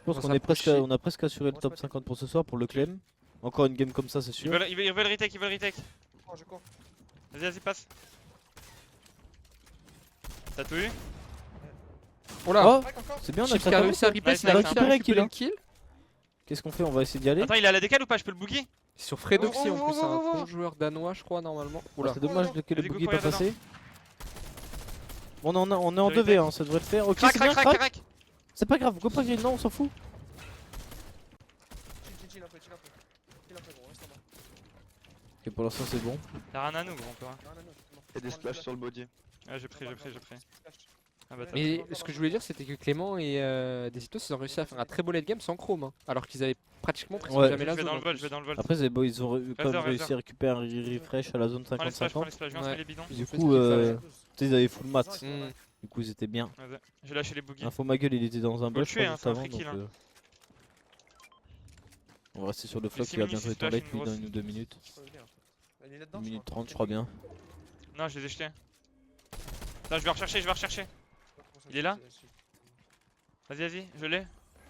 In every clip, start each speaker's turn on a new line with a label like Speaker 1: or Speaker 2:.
Speaker 1: pense
Speaker 2: On
Speaker 1: qu'on
Speaker 2: s'est
Speaker 1: est presque,
Speaker 2: approché.
Speaker 1: on a presque assuré le top 50 pour ce soir pour le clem. Encore une game comme ça, c'est
Speaker 3: Ils
Speaker 1: sûr.
Speaker 3: veulent retake, ils veulent retake.
Speaker 4: Je cours.
Speaker 3: Vas-y, passe. T'as tout eu?
Speaker 2: Oh là.
Speaker 1: Oh,
Speaker 4: Crack encore.
Speaker 1: c'est bien, on a
Speaker 2: Chips qui a réussi à
Speaker 3: Nice,
Speaker 2: replace,
Speaker 3: nice,
Speaker 2: il a
Speaker 3: nice.
Speaker 2: réussi à récupérer le kill.
Speaker 1: Qu'est-ce qu'on fait? On va essayer d'y aller.
Speaker 3: Attends, il est à la décale ou pas? Je peux le boogie?
Speaker 2: Sur Fredoxy
Speaker 4: Oh,
Speaker 2: en
Speaker 4: oh,
Speaker 2: plus,
Speaker 4: oh,
Speaker 2: un
Speaker 4: oh, oh.
Speaker 2: bon joueur danois, je crois, normalement.
Speaker 1: Ah,
Speaker 2: Oula.
Speaker 1: c'est dommage que le
Speaker 3: Vas-y,
Speaker 1: boogie
Speaker 3: go,
Speaker 1: pas
Speaker 3: regarde
Speaker 1: passé. Bon, on est en
Speaker 3: J'ai
Speaker 1: 2v, hein, ça devrait le faire. Ok,
Speaker 3: Crac,
Speaker 1: c'est bien,
Speaker 3: crac, crac,
Speaker 1: crack.
Speaker 3: crac.
Speaker 1: C'est pas grave, go pas green, non, on s'en fout.
Speaker 4: Chill un peu, chill un peu. Chill un peu, gros, reste en bas.
Speaker 1: Ok, pour l'instant c'est bon.
Speaker 3: Y'a rien à nous, gros, on peut rien.
Speaker 4: Non, non, non, c'est bon.
Speaker 5: Y'a des splashes sur le body.
Speaker 3: Ah, j'ai pris. Ah bah, t'as.
Speaker 2: Et ce que je voulais dire, c'était que Clément et Desitos, ils ont réussi à faire un très beau late game sans chrome, hein, alors qu'ils avaient pratiquement presque
Speaker 1: Ouais.
Speaker 2: jamais la
Speaker 3: Je vais
Speaker 2: zone.
Speaker 3: dans le
Speaker 2: en
Speaker 3: vol,
Speaker 2: plus.
Speaker 3: je vais dans le vol.
Speaker 1: Après, ils ont quand même
Speaker 3: Razor,
Speaker 1: réussi
Speaker 3: Razor.
Speaker 1: à récupérer un refresh à la zone
Speaker 3: Prends les splash, prends
Speaker 1: 50-50.
Speaker 3: les splash, viens, on se
Speaker 2: Ouais.
Speaker 3: met les bidons.
Speaker 1: Du
Speaker 2: fait
Speaker 1: coup,
Speaker 2: ce qu'il fallait.
Speaker 1: ils avaient full mat.
Speaker 2: Hmm.
Speaker 1: Du coup, ils étaient bien.
Speaker 3: Vas-y, j'ai lâché les boogies.
Speaker 1: Info ma gueule, il était dans un
Speaker 3: le
Speaker 1: bush
Speaker 3: tuer,
Speaker 1: pas
Speaker 3: hein,
Speaker 1: juste
Speaker 3: c'est un
Speaker 1: avant.
Speaker 3: free kill,
Speaker 1: Donc,
Speaker 3: hein.
Speaker 1: on va rester sur le flock
Speaker 3: six
Speaker 1: qui va
Speaker 3: minutes,
Speaker 1: bientôt être en
Speaker 3: splash,
Speaker 1: late,
Speaker 3: une
Speaker 1: lui, dans
Speaker 3: grosse.
Speaker 1: 1 ou 2 minutes.
Speaker 4: Il est là-dedans.
Speaker 1: 1 minute 30, je crois bien.
Speaker 3: Non, je les ai jetés. Là, je vais rechercher. Il est là? Vas-y, je l'ai.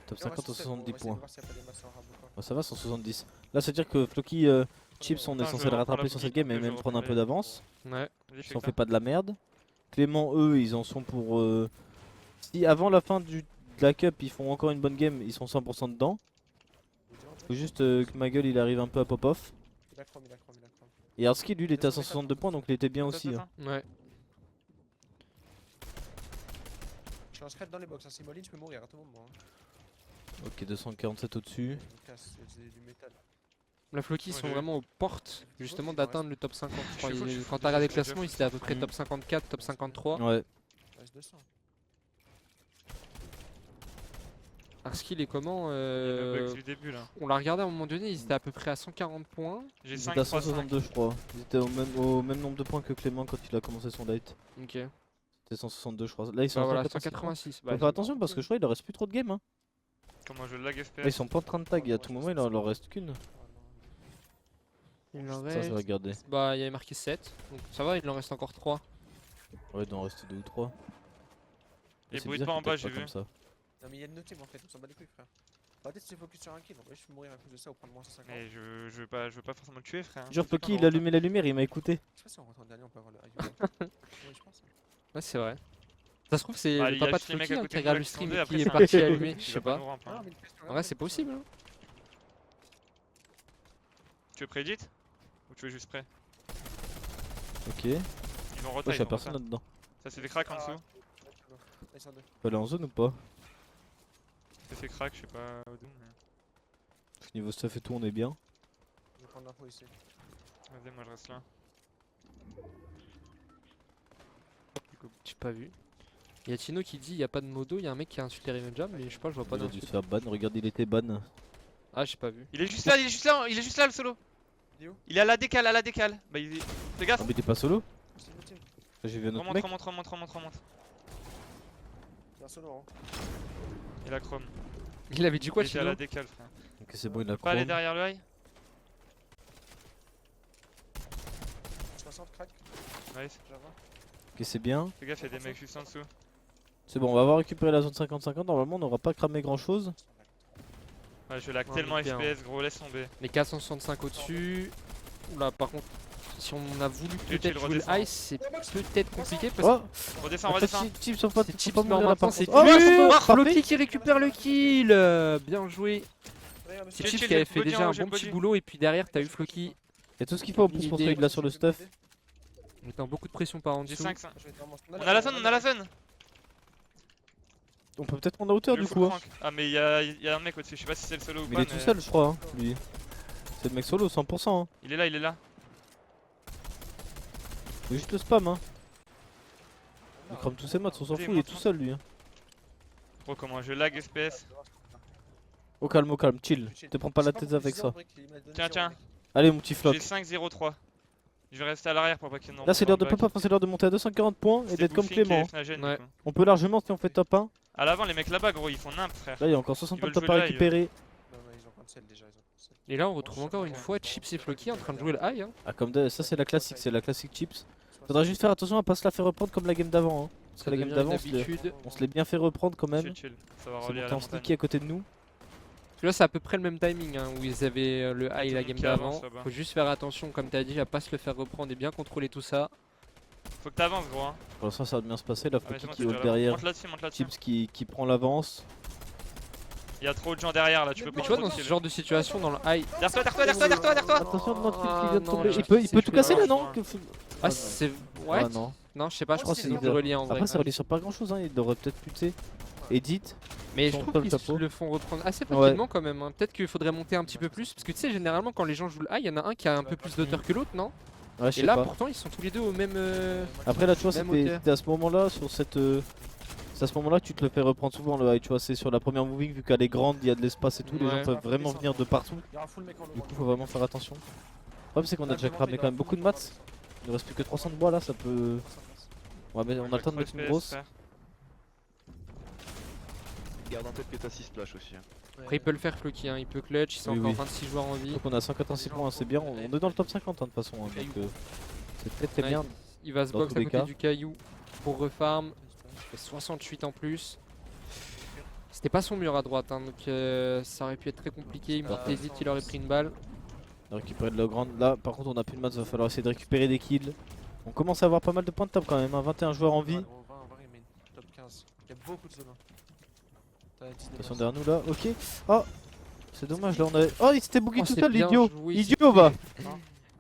Speaker 1: Top 50 ou 70 points.
Speaker 4: Ouais,
Speaker 1: Bon, ça va, 170. Là, ça veut dire que Flocky, Chips, on est
Speaker 3: Attends,
Speaker 1: censé
Speaker 3: je
Speaker 1: le
Speaker 3: reprends
Speaker 1: rattraper
Speaker 3: la
Speaker 1: sur cette
Speaker 3: bougie,
Speaker 1: game et
Speaker 3: je
Speaker 1: même
Speaker 3: reprends
Speaker 1: prendre un peu
Speaker 3: les-
Speaker 1: d'avance.
Speaker 2: Ouais.
Speaker 3: Vas-y,
Speaker 1: Si
Speaker 3: fais
Speaker 1: on
Speaker 3: ça.
Speaker 1: fait pas de la merde. Clément, eux, ils en sont pour. Si avant la fin de la cup, ils font encore une bonne game, ils sont 100% dedans. Faut juste que ma gueule il arrive un peu à pop-off.
Speaker 4: Il a chrome.
Speaker 1: Et Arski, lui, il était à 162 points donc il était bien aussi.
Speaker 3: Attends,
Speaker 1: hein.
Speaker 2: Ouais.
Speaker 4: Je suis en scred dans les box, hein. Si Molin, je peux mourir à tout moment.
Speaker 1: Ok, 247 au-dessus.
Speaker 4: Je me casse, c'est du métal.
Speaker 2: La Floki
Speaker 3: Ouais,
Speaker 2: sont
Speaker 3: j'ai-
Speaker 2: vraiment aux portes justement
Speaker 4: il en
Speaker 2: d'atteindre le top 50. Je crois.
Speaker 3: Je suis full,
Speaker 2: Ils-
Speaker 3: je suis
Speaker 2: Quand
Speaker 3: full,
Speaker 2: t'as regardé le
Speaker 3: déjà,
Speaker 2: classement,
Speaker 3: déjà.
Speaker 2: ils étaient à peu près
Speaker 1: Mhm.
Speaker 2: top 54, top 53.
Speaker 1: Ouais.
Speaker 4: Il reste 200.
Speaker 2: Arski, il est comment
Speaker 3: Il y a le bug du début là.
Speaker 2: On l'a regardé à un moment donné, ils étaient à peu près à 140 points.
Speaker 3: J'ai
Speaker 1: Ils
Speaker 3: 5,
Speaker 1: étaient à
Speaker 3: 3, 5.
Speaker 1: 162, je crois. Ils étaient au même nombre de points que Clément quand il a commencé son late.
Speaker 2: Ok.
Speaker 1: C'était 162, je crois. Là, ils sont
Speaker 2: Bah
Speaker 1: à
Speaker 2: voilà,
Speaker 1: 186.
Speaker 2: 186.
Speaker 1: Faut faire attention parce que je crois qu'il leur reste plus trop de game. Hein.
Speaker 3: Comment je lag
Speaker 1: Là, ils
Speaker 3: FPS?
Speaker 1: sont pas en train de tag et à tout moment, il en leur reste qu'une.
Speaker 2: Il en
Speaker 1: Ça, je vais
Speaker 2: reste.
Speaker 1: regarder.
Speaker 2: Bah, il y avait marqué 7. Donc ça va, il en reste encore 3.
Speaker 1: Ouais, il doit en rester 2 ou 3.
Speaker 3: Et bruit de pas en bas, j'ai vu.
Speaker 1: Comme ça.
Speaker 4: Non, mais il y a une autre team en fait, on s'en bat les couilles, frère. Peut-être se focus sur un kill, en vrai, je peux mourir à cause de ça ou prendre moins 150.
Speaker 3: Mais je veux pas forcément le tuer, frère.
Speaker 1: Genre,
Speaker 3: Je sais pas,
Speaker 1: Poki,
Speaker 3: on
Speaker 1: il a
Speaker 3: rentre.
Speaker 1: allumé la lumière, il m'a écouté.
Speaker 4: Je sais pas si on rentre en dernier, on peut avoir le IU. Ouais, je pense.
Speaker 2: Ouais, c'est vrai. Ça se trouve, c'est
Speaker 3: Ah,
Speaker 2: le
Speaker 3: il y a
Speaker 2: papa de
Speaker 3: juste les mecs
Speaker 2: Floki
Speaker 3: à
Speaker 2: hein,
Speaker 3: côté
Speaker 2: qui
Speaker 3: de
Speaker 2: regarde
Speaker 3: moi
Speaker 2: le
Speaker 3: qui
Speaker 2: stream
Speaker 3: sont
Speaker 2: et
Speaker 3: deux,
Speaker 2: qui
Speaker 3: après,
Speaker 2: est
Speaker 3: c'est un
Speaker 2: parti
Speaker 3: petit
Speaker 2: allumer.
Speaker 3: qui
Speaker 2: Je
Speaker 3: va
Speaker 2: sais
Speaker 3: pas
Speaker 2: pas.
Speaker 3: nous ramper, hein.
Speaker 2: En vrai, c'est possible. Hein.
Speaker 3: Tu veux prédit? Ou tu veux juste prêt?
Speaker 1: Ok.
Speaker 3: Ils vont
Speaker 1: Wesh,
Speaker 3: rota, ils
Speaker 1: y'a
Speaker 3: vont
Speaker 1: personne
Speaker 3: rota.
Speaker 1: là-dedans.
Speaker 3: Ça s'est fait crack en dessous.
Speaker 4: Là, ils sont deux.
Speaker 1: Faut aller en zone ou pas?
Speaker 3: Ça s'est fait crack, je sais pas où d'où. Mais...
Speaker 1: Parce que niveau stuff et tout, on est bien.
Speaker 4: Je vais prendre l'info ici.
Speaker 3: Vas-y, moi je reste là.
Speaker 2: J'ai pas vu. Il y a Tino qui dit il y a pas de modo, il y a un mec qui a insulté Raven Jam, mais je sais pas, je vois pas
Speaker 1: Il a dû
Speaker 2: d'insulte.
Speaker 1: se faire ban. Regarde, il était ban.
Speaker 2: Ah, j'ai pas vu.
Speaker 3: Il est juste là, le solo.
Speaker 4: Il est où?
Speaker 3: Il est à la décale, Bah, fais gaffe.
Speaker 1: Ah, mais t'es pas solo?
Speaker 4: C'est une autre team.
Speaker 1: J'ai vu un autre
Speaker 3: Remonte,
Speaker 1: mec.
Speaker 3: remonte.
Speaker 4: Il y a un solo, hein.
Speaker 3: Et la chrome.
Speaker 2: Il avait dit quoi,
Speaker 3: Il était à
Speaker 2: Tino?
Speaker 3: la décale, frère.
Speaker 1: Ok, c'est bon, il a
Speaker 3: Pas aller
Speaker 1: chrome.
Speaker 3: derrière le high.
Speaker 4: 60 crack,
Speaker 3: Nice.
Speaker 4: Java.
Speaker 1: Ok, c'est bien.
Speaker 3: Fais gaffe, y'a des mecs juste en dessous.
Speaker 1: C'est bon, on va avoir récupéré la zone 50-50. Normalement, on n'aura pas cramé grand chose.
Speaker 3: Ouais, je lag
Speaker 2: Ouais,
Speaker 3: tellement
Speaker 2: mais bien.
Speaker 3: FPS, gros, laisse tomber.
Speaker 2: Les 465 au-dessus. Oula, par contre, si on a voulu
Speaker 3: Tu
Speaker 2: peut-être
Speaker 3: le
Speaker 2: jouer le
Speaker 3: redescends.
Speaker 2: ice, c'est peut-être compliqué parce
Speaker 1: Oh!
Speaker 3: Redescends, redescends.
Speaker 1: Chips, faut pas
Speaker 2: C'est
Speaker 1: faut
Speaker 2: Chips,
Speaker 1: pas
Speaker 2: mais
Speaker 1: mourir
Speaker 2: en
Speaker 1: là
Speaker 2: même temps,
Speaker 1: par
Speaker 2: c'est
Speaker 1: contre. Oh,
Speaker 2: Floki qui récupère le kill. Bien joué.
Speaker 4: Regarde,
Speaker 2: C'est
Speaker 3: Chill,
Speaker 2: Chips
Speaker 3: chill,
Speaker 2: qui avait
Speaker 3: j'ai
Speaker 2: fait
Speaker 3: le body
Speaker 2: déjà
Speaker 3: en haut,
Speaker 2: un
Speaker 3: j'ai
Speaker 2: bon
Speaker 3: le
Speaker 2: petit
Speaker 3: body.
Speaker 2: boulot et puis derrière t'as eu Floki.
Speaker 1: Il y a tout ce qu'il faut en plus pour
Speaker 2: L'idée-
Speaker 1: trade là sur le stuff.
Speaker 2: On était en beaucoup de pression par en
Speaker 3: J'ai
Speaker 2: dessous.
Speaker 3: 5.
Speaker 4: Je vais être vraiment-
Speaker 3: On a la zone, on a la zone.
Speaker 1: On peut peut-être prendre la hauteur
Speaker 3: Le
Speaker 1: du
Speaker 3: full
Speaker 1: coup. Hein.
Speaker 3: crank. Ah, mais y'a un mec au-dessus, je sais pas si c'est le solo ou
Speaker 1: Mais
Speaker 3: pas.
Speaker 1: il est tout seul, je crois. Hein, lui. C'est le mec solo, 100%. Hein.
Speaker 3: Il est là.
Speaker 1: Il est juste le spam. Hein. Il crame tous ses mods, on s'en fout, il est tout seul lui. Hein.
Speaker 3: Gros, comment je lag FPS.
Speaker 1: Au calme, chill. Te prends pas la tête avec ça.
Speaker 3: Tiens.
Speaker 1: Allez, mon petit flock.
Speaker 3: J'ai 5-0-3. Je vais rester à l'arrière pour pas qu'il y ait
Speaker 1: Là, c'est l'heure de pop-up, c'est l'heure de monter à 240 points et d'être comme Clément.
Speaker 2: Ouais.
Speaker 1: On peut largement si on fait top 1.
Speaker 3: À l'avant, les mecs là-bas, gros, ils font nimp, frère.
Speaker 1: Là, il y a encore 60
Speaker 3: Ils
Speaker 1: points de
Speaker 3: veulent
Speaker 1: top à
Speaker 3: jouer le live.
Speaker 1: récupérer.
Speaker 4: Non, non, ils ont cancel déjà, ils ont cancel.
Speaker 2: Et là on retrouve encore une fois Chips et Floki en train de jouer le high. Hein.
Speaker 1: Ah, comme ça, c'est la classique Chips. Faudra juste faire attention à pas se la faire reprendre comme la game d'avant. Hein. Parce que
Speaker 2: Ça
Speaker 1: la game
Speaker 2: devient une
Speaker 1: d'avant,
Speaker 2: habitude.
Speaker 1: on se l'est bien fait reprendre quand même.
Speaker 3: Chill. Ça va
Speaker 1: C'est
Speaker 3: relier à
Speaker 1: monté
Speaker 3: la
Speaker 1: en
Speaker 3: montagne.
Speaker 1: sneaky à côté de nous.
Speaker 2: Parce que là c'est à peu près le même timing hein, où ils avaient le high
Speaker 3: tout le
Speaker 2: la
Speaker 3: monde
Speaker 2: game
Speaker 3: qui
Speaker 2: d'avant.
Speaker 3: avance là-bas.
Speaker 2: Faut juste faire attention comme t'as dit à pas se le faire reprendre et bien contrôler tout ça.
Speaker 3: Faut que t'avances gros hein.
Speaker 1: Pour l'instant, ça va bien se passer. Là,
Speaker 3: Ah, mais
Speaker 1: Floki
Speaker 3: c'est bon,
Speaker 1: qui
Speaker 3: tu
Speaker 1: hold
Speaker 3: dois
Speaker 1: derrière.
Speaker 3: Monte là-dessus, monte là-dessus.
Speaker 1: Chips qui prend l'avance.
Speaker 3: Il y a trop de gens derrière là, tu peux
Speaker 2: Mais
Speaker 3: pas
Speaker 2: tu vois dans ce
Speaker 3: tranquille.
Speaker 2: genre de situation dans le high.
Speaker 3: Derrière toi, derrière toi, derrière toi, derrière toi, derrière toi.
Speaker 1: Attention, non, Chips qui
Speaker 2: Ah,
Speaker 1: vient de
Speaker 2: non,
Speaker 1: tomber.
Speaker 2: là,
Speaker 1: Il peut tout casser là, non?
Speaker 3: Ouais.
Speaker 2: Ah c'est... Ouais
Speaker 1: Ah non.
Speaker 2: Non je sais pas, je
Speaker 1: crois
Speaker 2: crois que
Speaker 1: que
Speaker 2: c'est
Speaker 1: c'est
Speaker 2: plus relié en vrai.
Speaker 1: Après, ça relie sur pas grand chose, hein. Il devrait peut-être puter. Edit.
Speaker 2: Mais je
Speaker 1: Son
Speaker 2: trouve
Speaker 1: top
Speaker 2: qu'ils
Speaker 1: chapeau.
Speaker 2: le font reprendre assez
Speaker 1: Ouais.
Speaker 2: facilement quand même. Hein. Peut-être qu'il faudrait monter un petit peu plus. Parce que tu sais, généralement quand les gens jouent le high, il y en a un qui a un peu plus d'auteur que l'autre, non?
Speaker 1: Ouais, je
Speaker 2: Et
Speaker 1: sais
Speaker 2: là
Speaker 1: pas.
Speaker 2: pourtant ils sont tous les deux au même...
Speaker 1: Après, là, tu vois,
Speaker 2: Même
Speaker 1: c'était
Speaker 2: hauteur.
Speaker 1: c'était à ce moment-là, sur cette. C'est à ce moment-là que tu te le fais reprendre souvent le high, tu vois. C'est sur la première moving, vu qu'elle est grande, il y a de l'espace et tout. Les
Speaker 2: Ouais.
Speaker 1: gens peuvent vraiment venir de partout.
Speaker 4: Il y aura full mec en
Speaker 1: Du coup, faut vraiment faire attention. Le problème, c'est qu'on a déjà cramé quand même beaucoup de mats. Il ne reste plus que 300 de bois là, ça peut. Ouais, mais on a le temps de mettre une grosse.
Speaker 5: Garde en tête que t'as 6 splash aussi. Hein.
Speaker 2: Après il peut le faire Floki, hein. Il peut clutch, il sont
Speaker 1: Oui,
Speaker 2: encore
Speaker 1: oui.
Speaker 2: 26 joueurs en vie.
Speaker 1: Donc on a 186 points, c'est bien. On est dans le top 50 hein, de toute façon. Hein, donc c'est très très
Speaker 2: Ouais,
Speaker 1: bien.
Speaker 2: Il va se
Speaker 1: Dans
Speaker 2: box
Speaker 1: tous
Speaker 2: à
Speaker 1: les
Speaker 2: côté
Speaker 1: cas.
Speaker 2: du caillou pour refarm. Il fait 68 en plus. C'était pas son mur à droite, hein, donc ça aurait pu être très compliqué. Hésite, il aurait pris une balle.
Speaker 1: On a récupéré de la grande. Là, par contre, on a plus de mats, va falloir essayer de récupérer des kills. On commence à avoir pas mal de points de top quand même. Hein. 21 joueurs en vie.
Speaker 4: Top 15. Il y a beaucoup de zones. T'as 19.
Speaker 1: Attention derrière nous là, ok. Oh, c'est dommage là, on avait. Oh, il s'était boogie
Speaker 2: Oh,
Speaker 1: tout
Speaker 2: c'est
Speaker 1: seul,
Speaker 2: bien
Speaker 1: l'idiot.
Speaker 2: joué,
Speaker 1: Idiot, va.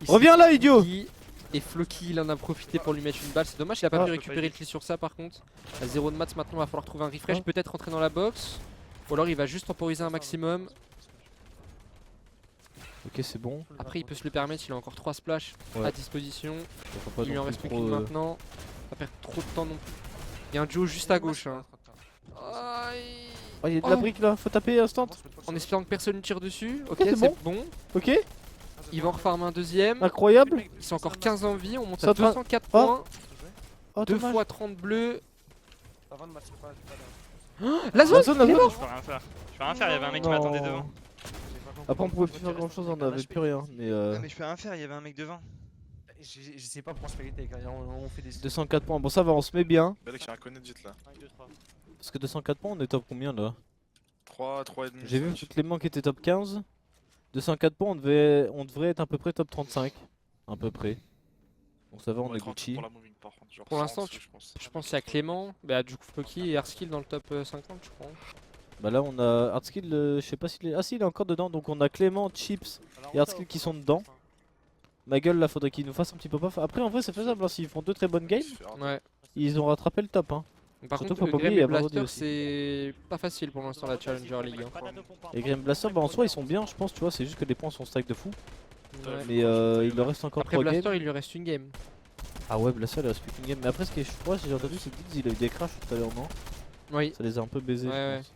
Speaker 2: Il
Speaker 1: Reviens
Speaker 2: s'est
Speaker 1: là, idiot.
Speaker 2: boogie. Et Floki il en a profité pour lui mettre une balle. C'est dommage, il a pas
Speaker 1: Ah.
Speaker 2: pu récupérer le kill sur ça par contre. À 0 de maths maintenant, il va falloir trouver un refresh.
Speaker 1: Ah.
Speaker 2: Peut-être rentrer dans la box. Ou alors il va juste temporiser un maximum.
Speaker 1: Ok, c'est bon.
Speaker 2: Après, il peut se le permettre, il a encore 3 splashs
Speaker 1: Ouais.
Speaker 2: à disposition.
Speaker 1: Faut pas
Speaker 2: Il lui
Speaker 1: non
Speaker 2: en
Speaker 1: plus
Speaker 2: reste plus
Speaker 1: trop,
Speaker 2: qu'une maintenant. Pas perdre trop de temps non plus. Il y a un duo juste à gauche. Hein. Aïe.
Speaker 1: Oh, il y a de la
Speaker 2: Oh.
Speaker 1: brique là, faut taper instant.
Speaker 2: En espérant que personne ne tire dessus. Ok,
Speaker 1: c'est
Speaker 2: c'est bon.
Speaker 1: Ok,
Speaker 2: Il va en refarmer un deuxième.
Speaker 1: incroyable.
Speaker 2: Ils sont encore 15 en vie. On monte
Speaker 1: Ça
Speaker 2: à
Speaker 1: te va-
Speaker 2: 204
Speaker 1: Oh.
Speaker 2: points.
Speaker 1: Oh,
Speaker 2: 2
Speaker 1: dommage.
Speaker 2: fois 30 bleus.
Speaker 4: Avant de match, c'est pas
Speaker 2: La zone,
Speaker 1: La zone, la
Speaker 2: il est
Speaker 1: zone.
Speaker 2: mort.
Speaker 3: Je peux rien faire. Je peux rien faire, il y avait un mec qui m'attendait devant.
Speaker 1: Après, on pouvait plus faire grand chose, on avait plus rien. Mais
Speaker 3: Ouais, mais je peux rien faire, il y avait un mec devant.
Speaker 4: Je sais pas pour se mériter, on fait des.
Speaker 1: 204 points. Bon, ça va, on se met bien.
Speaker 5: Belek, j'ai un connect vite là.
Speaker 1: Parce que 204 points, on est top combien là?
Speaker 5: 3, 3,5.
Speaker 1: J'ai vu que Clément qui était top 15. 204 points, on devrait être à peu près top 35. À peu près. Donc ça va, on est Gucci.
Speaker 5: Pour la moving par contre. Genre
Speaker 2: Pour
Speaker 5: 100
Speaker 2: l'instant,
Speaker 5: dessus, je pense.
Speaker 2: Je pense qu'il y a Clément, bah, du coup Floki et Arskill dans le top 50, je crois.
Speaker 1: Bah là, on a Hardskill, je sais pas s'il est. Ah, si, il est encore dedans. Donc on a Clément, Chips et Hardskill qui sont dedans. Ma gueule, là, faudrait qu'il nous fasse un petit pop-off. Après, en vrai, c'est faisable. Hein. S'ils font 2 très bonnes games,
Speaker 2: Ouais.
Speaker 1: ils ont rattrapé le top. Hein.
Speaker 2: Par
Speaker 1: Surtout
Speaker 2: contre,
Speaker 1: faut pas
Speaker 2: Graham
Speaker 1: oublier,
Speaker 2: et
Speaker 1: il y a Brody
Speaker 2: Blaster,
Speaker 1: aussi.
Speaker 2: c'est pas facile pour l'instant la Challenger League. Hein.
Speaker 1: Et Grim Blaster, bah en soi, ils sont bien, je pense. Tu vois, c'est juste que les points sont stack de fou.
Speaker 2: Ouais.
Speaker 1: Mais il leur reste encore
Speaker 2: Après
Speaker 1: 3
Speaker 2: Blaster,
Speaker 1: games.
Speaker 2: il lui reste une game.
Speaker 1: Ah ouais, Blaster, il reste plus qu'une game. Mais après, ce qui est, je crois, j'ai entendu, c'est que Diggs, il a eu des crashs tout à l'heure, non?
Speaker 2: Oui.
Speaker 1: Ça les a un peu baisés,
Speaker 2: Ouais,
Speaker 1: je
Speaker 2: ouais.
Speaker 1: pense.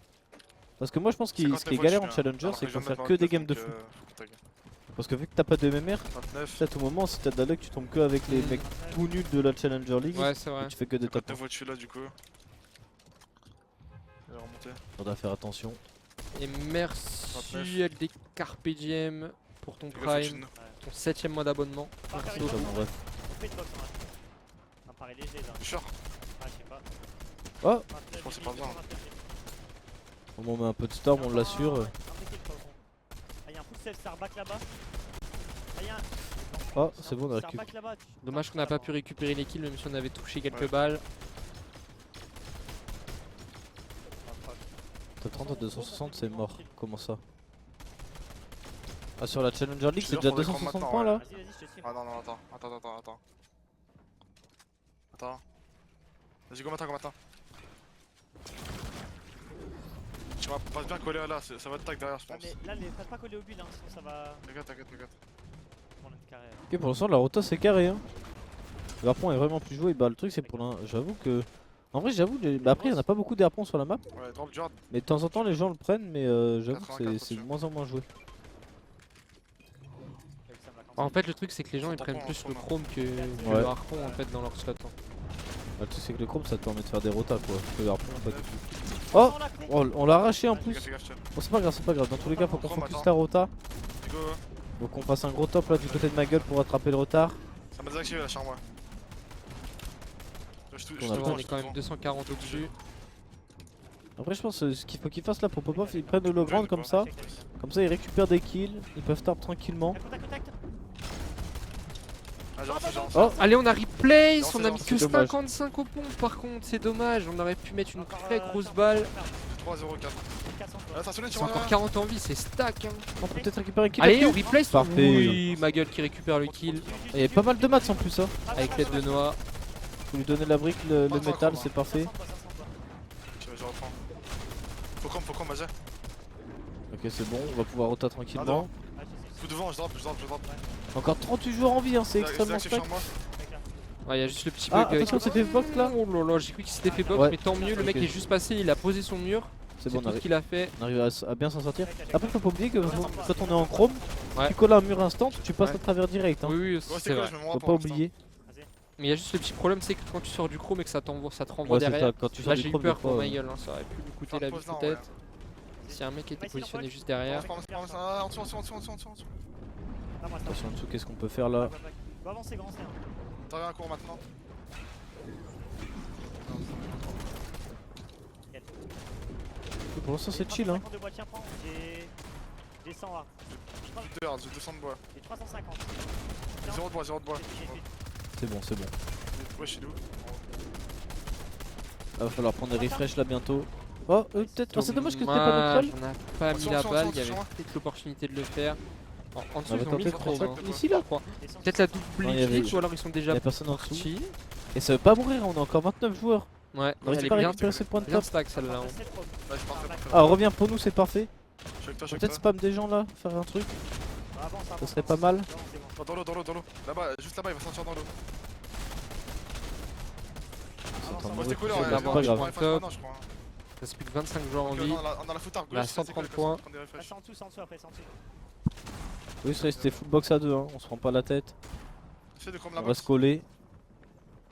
Speaker 1: Parce que moi, je pense que ce qui est
Speaker 5: 59
Speaker 1: galère en
Speaker 5: watts, je suis
Speaker 1: Challenger,
Speaker 5: là.
Speaker 1: c'est
Speaker 5: Alors
Speaker 1: qu'on
Speaker 5: que
Speaker 1: faire
Speaker 5: je viens
Speaker 1: que
Speaker 5: de
Speaker 1: des
Speaker 5: 29,
Speaker 1: games de
Speaker 5: donc,
Speaker 1: fou.
Speaker 5: faut que t'ailles.
Speaker 1: Parce que vu que t'as pas de MMR,
Speaker 5: 29.
Speaker 1: à tout moment, si t'as de la luck, tu tombes que avec les mecs tout nuls de la Challenger League.
Speaker 2: Ouais, c'est vrai.
Speaker 1: Et tu fais que des top
Speaker 5: 59 voitures là du coup. Il va remonter.
Speaker 1: Faudra faire attention.
Speaker 2: Et merci
Speaker 5: 29.
Speaker 2: LD Carpe Diem pour ton
Speaker 5: Fais gaffe,
Speaker 2: Prime,
Speaker 5: Fortune.
Speaker 2: ton 7ème mois d'abonnement.
Speaker 1: Merci, bon, bref.
Speaker 6: Un pari léger là.
Speaker 5: Je suis sûr.
Speaker 6: Ah, je sais pas.
Speaker 1: Oh,
Speaker 5: Je pense que c'est pas besoin.
Speaker 1: on met un peu de storm, on l'assure.
Speaker 6: Ah, y'a un full self Starback là-bas. Ah, y'a un.
Speaker 1: Oh, c'est bon, on a récupéré.
Speaker 6: Starback là-bas.
Speaker 2: Dommage qu'on n'a pas pu récupérer les kills même si on avait touché quelques
Speaker 5: Ouais.
Speaker 2: balles.
Speaker 1: T'as 30 à 260, c'est mort. Comment ça? Ah, sur la Challenger League,
Speaker 5: Je
Speaker 1: c'est
Speaker 5: te
Speaker 1: déjà
Speaker 5: jure, faudrait
Speaker 1: 260
Speaker 5: prendre
Speaker 1: points là?
Speaker 6: Vas-y, vas-y, je te suis.
Speaker 5: Ah non, non, attends. Attends. Vas-y, go maintenant. Tu vas pas bien coller là, ça va te tag derrière, je
Speaker 6: Ah,
Speaker 5: pense.
Speaker 6: mais là, faites pas coller au bulle, hein, sinon ça va
Speaker 5: T'inquiète.
Speaker 6: prendre une carrière.
Speaker 1: Ok, pour l'instant, la rota c'est carré. Hein. Le harpon est vraiment plus joué. Bah, le truc, c'est pour l'instant. J'avoue que. En vrai, j'avoue, bah, après, il y en a pas beaucoup d'harpons sur la map.
Speaker 5: Ouais, drop Jord.
Speaker 1: Mais de temps en temps, les gens le prennent. Mais j'avoue que
Speaker 5: 84
Speaker 1: c'est de
Speaker 5: au-dessus.
Speaker 1: moins en moins joué.
Speaker 2: En fait, le truc c'est que les gens ils
Speaker 5: Faut
Speaker 2: prennent
Speaker 5: pas
Speaker 2: plus le
Speaker 5: prendre
Speaker 2: chrome que
Speaker 1: Ouais.
Speaker 2: le harpon en fait dans leur slot. Hein.
Speaker 1: Bah, tu sais que le chrome ça te permet de faire des rotas quoi. Que le harpon, pas du tout.
Speaker 6: Oh,
Speaker 1: Oh,
Speaker 6: la con.
Speaker 1: Oh, on l'a arraché en
Speaker 5: Fais
Speaker 1: plus.
Speaker 5: gaffe, chill.
Speaker 1: Bon, c'est pas grave. Dans tous les cas, faut qu'on
Speaker 5: Chrome,
Speaker 1: focus
Speaker 5: attends.
Speaker 1: la rota.
Speaker 5: Go.
Speaker 1: Faut qu'on fasse un gros top là du côté de ma gueule pour rattraper le retard.
Speaker 5: Ça m'a désactivé la charme, ouais. Je
Speaker 1: On a
Speaker 2: On est quand même 240 au-dessus.
Speaker 1: Après, je pense ce qu'il faut qu'ils fassent là pour pop-off, ils prennent le low ground comme ça. Comme ça, ils récupèrent des kills, ils peuvent start tranquillement.
Speaker 6: Contact, contact.
Speaker 5: Ah, genre, c'est genre.
Speaker 1: Oh,
Speaker 2: Allez, on a replace,
Speaker 5: Non,
Speaker 2: on a
Speaker 5: c'est
Speaker 2: mis
Speaker 5: genre,
Speaker 2: que
Speaker 1: c'est dommage.
Speaker 2: 55 au pompe par contre, c'est dommage. On aurait pu mettre une
Speaker 6: Encore,
Speaker 2: très grosse balle.
Speaker 5: 3-0-4.
Speaker 6: 400 fois.
Speaker 5: Ah, ça sonne
Speaker 2: C'est
Speaker 5: sur
Speaker 2: encore 40 en vie, c'est stack. Hein.
Speaker 1: on peut peut-être récupérer un kill.
Speaker 2: Allez, on
Speaker 1: là-dessus.
Speaker 2: replace.
Speaker 1: Parfait.
Speaker 2: Oui, ma gueule qui récupère le kill
Speaker 1: Il y avait pas mal de mats en plus, hein.
Speaker 2: avec l'aide de Noah.
Speaker 1: Faut lui donner la brique, le métal, c'est parfait.
Speaker 5: Je reprends. Faut comme, vas-y.
Speaker 1: Ok, c'est bon, on va pouvoir rota tranquillement.
Speaker 5: Tout devant, je drop.
Speaker 1: Encore 38 joueurs en vie, hein, c'est extrêmement
Speaker 5: C'est
Speaker 1: stack.
Speaker 5: sur moi.
Speaker 2: Ouais, il y a juste le petit
Speaker 1: Ah,
Speaker 2: bug avec.
Speaker 1: attention, c'était box là.
Speaker 2: Oh là là, j'ai cru qu'il s'était fait box,
Speaker 1: Ouais.
Speaker 2: mais tant mieux. Le mec
Speaker 1: Ok.
Speaker 2: est juste passé, il a posé son mur.
Speaker 1: C'est
Speaker 2: C'est
Speaker 1: bon,
Speaker 2: tout ce qu'il a fait.
Speaker 1: on arrive à bien s'en sortir. Après, faut pas oublier que quand on est en chrome,
Speaker 2: Ouais.
Speaker 1: tu colles un mur instant, tu passes
Speaker 2: Ouais.
Speaker 1: à travers direct. Hein.
Speaker 2: Oui, oui,
Speaker 5: Ouais,
Speaker 2: c'est
Speaker 5: c'est quoi,
Speaker 2: vrai.
Speaker 5: je me
Speaker 1: Faut
Speaker 5: rends
Speaker 1: pas oublier.
Speaker 2: Mais il y a juste le petit problème, c'est que quand tu sors du chrome et que ça te renvoie
Speaker 1: Ouais, c'est
Speaker 2: derrière.
Speaker 1: ça, quand tu sors
Speaker 2: Là,
Speaker 1: du
Speaker 2: j'ai eu
Speaker 1: chrome,
Speaker 2: peur
Speaker 1: des
Speaker 2: pour
Speaker 1: fois,
Speaker 2: ma gueule, hein, ça aurait pu lui coûter la vie
Speaker 5: Pose là,
Speaker 2: peut-être. Si un mec était positionné juste derrière.
Speaker 5: En dessous.
Speaker 1: Attention en dessous, qu'est-ce qu'on peut faire là?
Speaker 6: Va avancer, grand, c'est un.
Speaker 5: T'as un cours maintenant.
Speaker 1: Pour l'instant, c'est chill. Hein.
Speaker 6: 350 de bois, tiens, prends. J'ai 100 hard.
Speaker 5: J'ai 200 de bois.
Speaker 6: J'ai 350.
Speaker 5: 0 de bois, 0 de bois.
Speaker 1: C'est bon, c'est bon.
Speaker 5: Ouais, chez nous.
Speaker 1: Là, va falloir prendre des refresh là bientôt. Oh, peut-être. Oh, c'est dommage que c'était pas notre seul.
Speaker 2: On a pas mis
Speaker 5: Attention,
Speaker 2: la
Speaker 5: attention,
Speaker 2: balle, il y
Speaker 5: attention,
Speaker 2: avait peut-être l'opportunité de le faire. En dessous,
Speaker 1: On va
Speaker 2: ils ont mis
Speaker 1: tenter
Speaker 2: le
Speaker 1: de
Speaker 2: chrome.
Speaker 1: faire
Speaker 2: Hein.
Speaker 1: ça ici là.
Speaker 2: Je crois. Peut-être la double
Speaker 1: Non, il y avait-
Speaker 2: clic ou alors ils sont
Speaker 1: Il
Speaker 2: déjà
Speaker 1: y a personne en dessous.
Speaker 2: partis.
Speaker 1: Et ça veut pas mourir, on a encore 29 joueurs.
Speaker 2: Ouais,
Speaker 1: On
Speaker 2: elle
Speaker 1: réussit
Speaker 2: est
Speaker 1: pas à
Speaker 2: bien,
Speaker 1: récupérer ses points de
Speaker 2: bien
Speaker 1: top.
Speaker 2: stack celle-là. hein.
Speaker 5: Là, je partais.
Speaker 1: Ah, reviens pour nous, c'est parfait.
Speaker 5: Je suis avec toi,
Speaker 1: On
Speaker 5: je
Speaker 1: peut
Speaker 5: suis
Speaker 1: peut-être
Speaker 5: avec toi.
Speaker 1: spam des gens là, faire un truc. Ça serait pas mal.
Speaker 5: Dans l'eau. Là-bas, juste là-bas, il va sortir dans l'eau.
Speaker 1: Attends,
Speaker 5: Moi, c'était cool,
Speaker 2: c'est
Speaker 5: ouais,
Speaker 2: pas
Speaker 5: je
Speaker 2: grave.
Speaker 5: prends
Speaker 2: Top.
Speaker 5: F1 maintenant, je crois.
Speaker 2: Il reste plus que 25 joueurs en
Speaker 5: Ok,
Speaker 2: vie.
Speaker 5: on a la foutarde
Speaker 2: On a
Speaker 5: gauche,
Speaker 2: 130
Speaker 5: c'est cool,
Speaker 2: points.
Speaker 5: prendre des refresh.
Speaker 6: C'est en dessous après, c'est en dessous.
Speaker 1: Oui, c'est resté full box à 2, hein. On se prend pas la tête.
Speaker 5: Essaye de comme
Speaker 1: On
Speaker 5: la
Speaker 1: va
Speaker 5: boxe.
Speaker 1: se coller.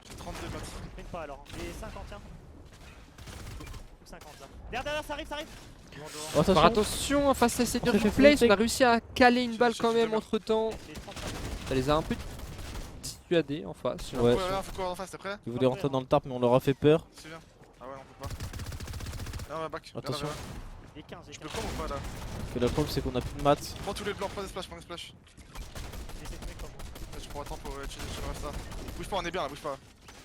Speaker 5: J'ai 32 mètres.
Speaker 6: Prenne pas alors. J'ai 50, tiens. Ou 50 là. Derrière, ça arrive, ça arrive.
Speaker 1: Oh,
Speaker 2: Faire
Speaker 1: attention.
Speaker 2: attention, hein, face à ces deux
Speaker 1: On s'est fait
Speaker 2: replays,
Speaker 1: flinter.
Speaker 2: on a réussi à caler une balle quand même entre temps.
Speaker 6: J'ai 30.
Speaker 2: Ça les a un peu dissuadés en face.
Speaker 1: Ouais,
Speaker 5: Faut courir en face, t'es prêt?
Speaker 1: ils voulaient rentrer dans le tarp, mais on leur a fait peur.
Speaker 5: C'est bien. Ah ouais, on peut pas. Là, on va back.
Speaker 1: Attention.
Speaker 5: Viens là,
Speaker 6: J'ai 15, j'ai
Speaker 5: Je
Speaker 6: 15.
Speaker 5: peux prendre ou pas là?
Speaker 1: Parce que le problème, c'est qu'on a plus de maths.
Speaker 5: Prends tous les blancs, prends des splash.
Speaker 6: J'ai 7 mecs comme moi.
Speaker 5: Là, je prends un temps pour utiliser le reste là. Bouge pas, on est bien là, bouge pas.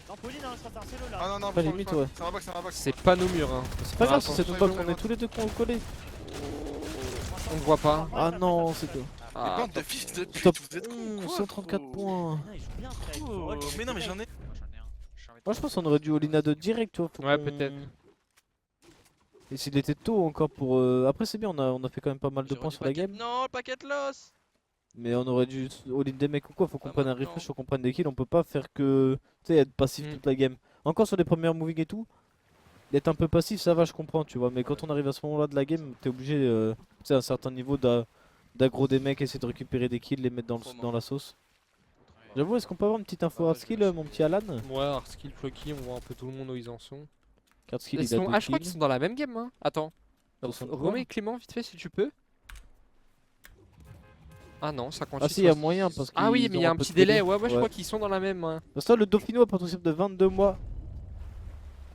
Speaker 6: Non, Pauline, hein, c'est un solo là.
Speaker 5: Ah non,
Speaker 1: Pas
Speaker 5: bouge
Speaker 1: limite,
Speaker 5: bouge
Speaker 1: ouais.
Speaker 5: C'est un box,
Speaker 2: C'est pas nos murs. Hein.
Speaker 1: C'est pas grave si
Speaker 2: attends,
Speaker 1: c'est notre box, on est tous les deux collés.
Speaker 2: On ne voit pas.
Speaker 1: Ah non, c'est que.
Speaker 2: Ah,
Speaker 5: Bande de fils de pute,
Speaker 1: Top.
Speaker 5: vous êtes cons quoi,
Speaker 1: 134
Speaker 5: gros.
Speaker 1: points.
Speaker 6: Il joue bien, frère.
Speaker 5: Oh, mais non, mais j'en ai.
Speaker 1: Moi, je pense qu'on aurait dû all-in à 2 direct, tu vois. faut
Speaker 2: Ouais,
Speaker 1: qu'on-
Speaker 2: peut-être.
Speaker 1: Et s'il était tôt encore pour. Après, c'est bien, on a fait quand même pas mal de points sur la game.
Speaker 3: Non, le paquet de loss.
Speaker 1: Mais on aurait dû all-in des mecs ou quoi. Faut qu'on
Speaker 3: Ah,
Speaker 1: prenne un
Speaker 3: maintenant.
Speaker 1: refresh, faut qu'on prenne des kills. On peut pas faire que. Tu sais, être passif
Speaker 2: Mm.
Speaker 1: toute la game. Encore sur les premières moving et tout. D'être un peu passif, ça va, je comprends, tu vois. Mais quand on arrive à ce moment-là de la game, t'es obligé, tu sais, à un certain niveau d'aggro des mecs, essayer de récupérer des kills, les mettre dans la sauce. J'avoue, est-ce qu'on peut avoir une petite info hard skill, mon petit Alan?
Speaker 2: Ouais, Arskill, Floki, on voit un peu tout le monde où ils en sont.
Speaker 1: Card skill,
Speaker 2: Ils
Speaker 1: il a
Speaker 2: sont-
Speaker 1: 2
Speaker 2: Ah, je crois qu'ils
Speaker 1: kills.
Speaker 2: sont dans la même game. Hein. Attends.
Speaker 1: 63.
Speaker 2: Remets et Clément, vite fait, si tu peux. Ah non, 58.
Speaker 1: Ah si, il y a moyen parce que.
Speaker 2: Ah oui, mais il y a un petit délai. Ouais, je crois qu'ils sont dans la même. Hein.
Speaker 1: Parce que là, le Dauphino a potentiel de 22 mois.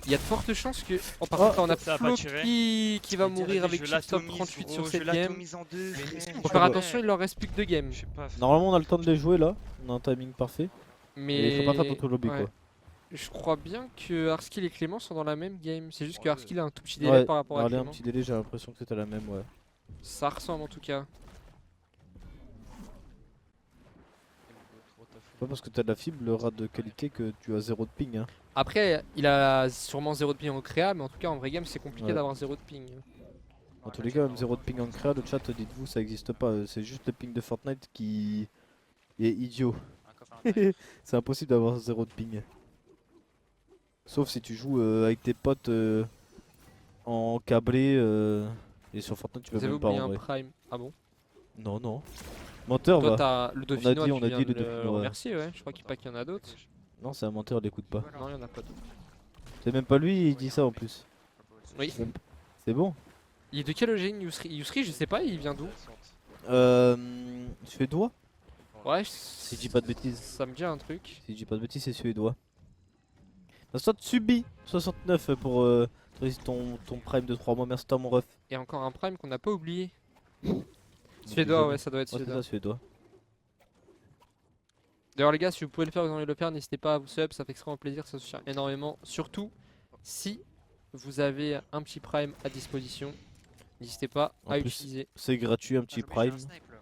Speaker 2: Il y a de fortes chances que. Oh, par
Speaker 1: Oh,
Speaker 2: contre, là, on a
Speaker 3: ça a pas tiré.
Speaker 2: Floki qui va mourir avec
Speaker 3: je
Speaker 2: Chipstop
Speaker 3: l'atomise,
Speaker 2: 38
Speaker 3: gros,
Speaker 2: sur
Speaker 3: je
Speaker 2: cette game.
Speaker 3: l'atomise en deux, frère.
Speaker 2: Faut faire attention, il leur reste plus que 2 games.
Speaker 3: Je sais pas.
Speaker 1: Normalement, on a le temps de les jouer là. On a un timing parfait.
Speaker 2: Mais
Speaker 1: Et il faut pas faire trop lobby
Speaker 2: ouais.
Speaker 1: quoi.
Speaker 2: Je crois bien que Arskill et Clément sont dans la même game. C'est juste que
Speaker 3: Ouais.
Speaker 2: Arskill a un tout petit délai
Speaker 1: Ouais,
Speaker 2: par rapport à
Speaker 1: allez, un
Speaker 2: Clément.
Speaker 1: petit délai, j'ai l'impression que c'était la même, ouais.
Speaker 2: Ça ressemble en tout cas.
Speaker 1: Pas parce que t'as de la fibre, le rat de qualité, que tu as 0 de ping. Hein.
Speaker 2: Après, il a sûrement 0 de ping en créa, mais en tout cas en vrai game c'est compliqué
Speaker 1: Ouais.
Speaker 2: d'avoir 0 de ping.
Speaker 1: En tous les cas, même 0 de ping en créa, le chat, dites-vous, ça existe pas. C'est juste le ping de Fortnite qui est idiot. C'est impossible d'avoir 0 de ping. Sauf si tu joues avec tes potes en câblé. Et sur Fortnite, tu peux
Speaker 2: Vous avez
Speaker 1: même pas
Speaker 2: oublié
Speaker 1: en
Speaker 2: un
Speaker 1: vrai.
Speaker 2: prime. Ah bon?
Speaker 1: Non, non. Menteur,
Speaker 2: Toi
Speaker 1: va.
Speaker 2: t'as le Dauphinois,
Speaker 1: on
Speaker 2: tu
Speaker 1: a
Speaker 2: viens
Speaker 1: dit
Speaker 2: de
Speaker 1: le Dauphinois, ouais.
Speaker 2: remercier, ouais. Je crois qu'il pas qu'il y en a d'autres.
Speaker 1: Non, c'est un menteur, il écoute pas.
Speaker 2: Non, il y en a pas d'autres.
Speaker 1: C'est même pas lui, il dit ça en plus.
Speaker 2: Oui.
Speaker 1: C'est bon.
Speaker 2: Il est de quelle origine Yusri? Yusri, je sais pas, il vient d'où?
Speaker 1: Suédois.
Speaker 2: Ouais,
Speaker 1: Si je dis pas de bêtises.
Speaker 2: Ça me dit un truc.
Speaker 1: Si je dis pas de bêtises, c'est suédois. Soit Tsubi 69 pour Toi, ton prime de 3 mois, merci toi mon ref.
Speaker 2: Et encore un prime qu'on n'a pas oublié.
Speaker 1: Donc,
Speaker 2: Suédois,
Speaker 1: déjà-
Speaker 2: ouais, ça doit être
Speaker 1: Ouais, c'est
Speaker 2: suédois.
Speaker 1: ça, suédois.
Speaker 2: D'ailleurs, les gars, si vous pouvez le faire, vous allez le faire, n'hésitez pas à vous sub, ça fait extrêmement plaisir, ça soutient énormément. Surtout si vous avez un petit prime à disposition, n'hésitez pas
Speaker 1: En
Speaker 2: à
Speaker 1: plus,
Speaker 2: utiliser.
Speaker 1: C'est gratuit, un petit prime.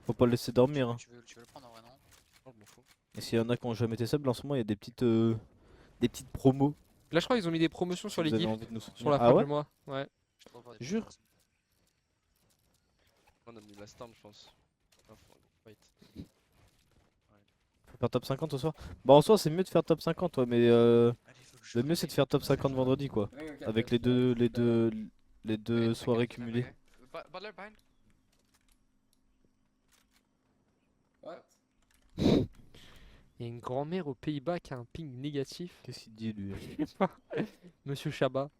Speaker 1: Faut pas le laisser dormir. Hein.
Speaker 4: Tu veux le prendre en vrai, non? Non, je m'en fous.
Speaker 1: Et s'il y en a qui ont jamais été sub, en ce moment, il y a des petites promos.
Speaker 2: Là, je crois qu'ils ont mis des promotions sur
Speaker 1: Si
Speaker 2: les
Speaker 1: vous avez
Speaker 2: gifts
Speaker 1: envie de nous soutenir.
Speaker 2: sur la
Speaker 1: Ah
Speaker 2: fin
Speaker 1: ouais
Speaker 2: du mois. Ouais.
Speaker 4: Je te revois des
Speaker 1: Jure.
Speaker 4: promotions.
Speaker 7: On a mis la Storm, je pense. Ah, faut- fight.
Speaker 1: Faut faire top 50 ce soir. Bah en soi c'est mieux de faire top 50 ouais, mais
Speaker 4: Allez, faut que je
Speaker 1: le mieux c'est de faire top 50 vendredi quoi. Avec les deux soirées cumulées.
Speaker 7: Butler behind.
Speaker 2: Il y a une grand-mère aux Pays-Bas qui a un ping négatif.
Speaker 1: Qu'est-ce qu'il dit lui?
Speaker 2: Monsieur Chabat.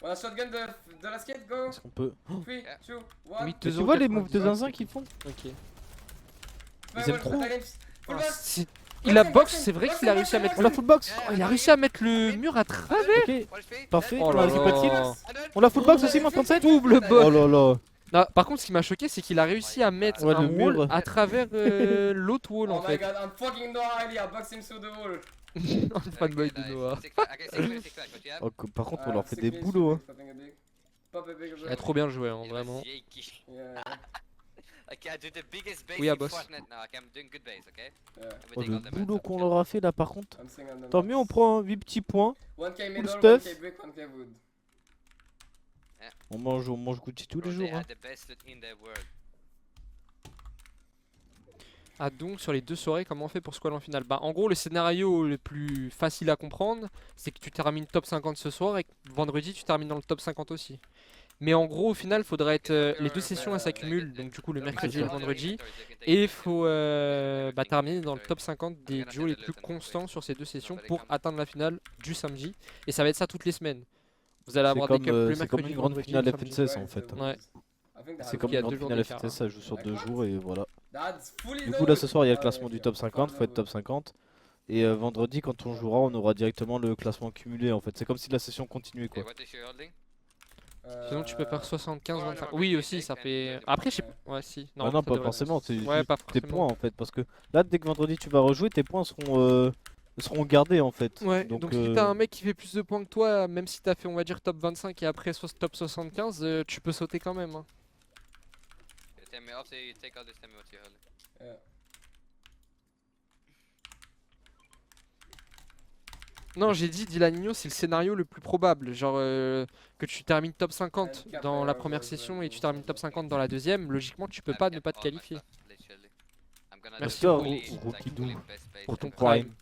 Speaker 8: On a shotgun de la skate, go!
Speaker 1: Est-ce qu'on peut.
Speaker 8: 3, 2, 1.
Speaker 2: Oui,
Speaker 1: Tu vois les moves de
Speaker 2: 2,99.
Speaker 1: zinzin qu'ils font?
Speaker 2: Ok.
Speaker 1: Ils aiment trop.
Speaker 8: Full
Speaker 2: Ah,
Speaker 8: box!
Speaker 2: c'est- Il a box, c'est vrai qu'il a réussi à mettre.
Speaker 1: On a full box.
Speaker 2: Oh, il a réussi à mettre le mur à travers.
Speaker 1: Ok, parfait.
Speaker 2: Oh
Speaker 1: On
Speaker 2: là
Speaker 1: a pas de kill.
Speaker 2: là.
Speaker 1: On a full box aussi moins 37.
Speaker 2: Double box.
Speaker 1: Oh là là.
Speaker 2: Non, par contre, ce qui m'a choqué, c'est qu'il a réussi à mettre
Speaker 1: Ouais,
Speaker 2: un
Speaker 1: le
Speaker 2: wall
Speaker 1: mur.
Speaker 2: à travers l'autre wall en
Speaker 8: Oh my
Speaker 2: fait.
Speaker 8: god, I'm fucking no idea, box him through the wall.
Speaker 2: Un fanboy de Noah.
Speaker 1: Oh, par contre on leur fait
Speaker 8: 6
Speaker 1: des
Speaker 8: minutes,
Speaker 1: boulots hein.
Speaker 8: popping a big. Pop a big
Speaker 2: Il a trop bien joué, hein, vraiment.
Speaker 8: Yeah,
Speaker 2: Oui, à boss.
Speaker 8: yeah.
Speaker 1: Oh, le boulot qu'on leur a fait là par contre.
Speaker 8: I'm seeing on them
Speaker 1: Tant
Speaker 8: box.
Speaker 1: mieux on prend 8 petits points.
Speaker 8: 1k middle,
Speaker 1: stuff.
Speaker 8: 1k brick, 1k wood.
Speaker 1: On mange Gucci tous les jours hein.
Speaker 2: Ah donc sur les deux soirées, comment on fait pour squall en finale? Bah en gros le scénario le plus facile à comprendre, c'est que tu termines top 50 ce soir et que vendredi tu termines dans le top 50 aussi. Mais en gros au final faudrait être les deux sessions elles s'accumulent, donc du coup le mercredi et le vendredi, et il faut terminer dans le top 50 des duos les plus constants sur ces deux sessions pour atteindre la finale du samedi, et ça va être ça toutes les semaines. Vous allez avoir des cups le
Speaker 1: C'est comme
Speaker 2: mercredi,
Speaker 1: une grande
Speaker 2: vendredi,
Speaker 1: finale
Speaker 2: le samedi.
Speaker 1: FNCS en fait.
Speaker 2: Ouais.
Speaker 1: C'est comme
Speaker 2: Il y a
Speaker 1: une grande
Speaker 2: 2 jours
Speaker 1: finale
Speaker 2: d'écart,
Speaker 1: FNCS, ça joue sur 2 jours et voilà.
Speaker 8: That's fully
Speaker 1: Du
Speaker 8: done.
Speaker 1: coup là ce soir il y a le
Speaker 8: Ah,
Speaker 1: classement
Speaker 8: ok.
Speaker 1: du top 50, faut être top 50. Et vendredi quand on jouera on aura directement le classement cumulé en fait. C'est comme si la session continuait quoi.
Speaker 2: Sinon tu peux faire 75, 25. Oui aussi ça fait. Après je sais pas. Ouais si.
Speaker 1: Non,
Speaker 2: ça
Speaker 1: pas
Speaker 2: devrait-
Speaker 1: forcément, c'est
Speaker 2: Ouais,
Speaker 1: juste
Speaker 2: pas
Speaker 1: tes
Speaker 2: forcément.
Speaker 1: points en fait. Parce que là dès que vendredi tu vas rejouer, tes points seront gardés en fait.
Speaker 2: Ouais, donc si t'as un mec qui fait plus de points que toi, même si t'as fait on va dire top 25 et après top 75, tu peux sauter quand même. Hein.
Speaker 8: Yeah.
Speaker 2: Non, j'ai dit Dilanino, c'est le scénario le plus probable. Genre que tu termines top 50 dans la première session et tu termines top 50 dans la deuxième, logiquement tu peux pas ne pas te qualifier. Merci
Speaker 1: toi,
Speaker 2: beaucoup
Speaker 1: Rookidou,
Speaker 2: pour ton
Speaker 1: Prime.
Speaker 2: prime.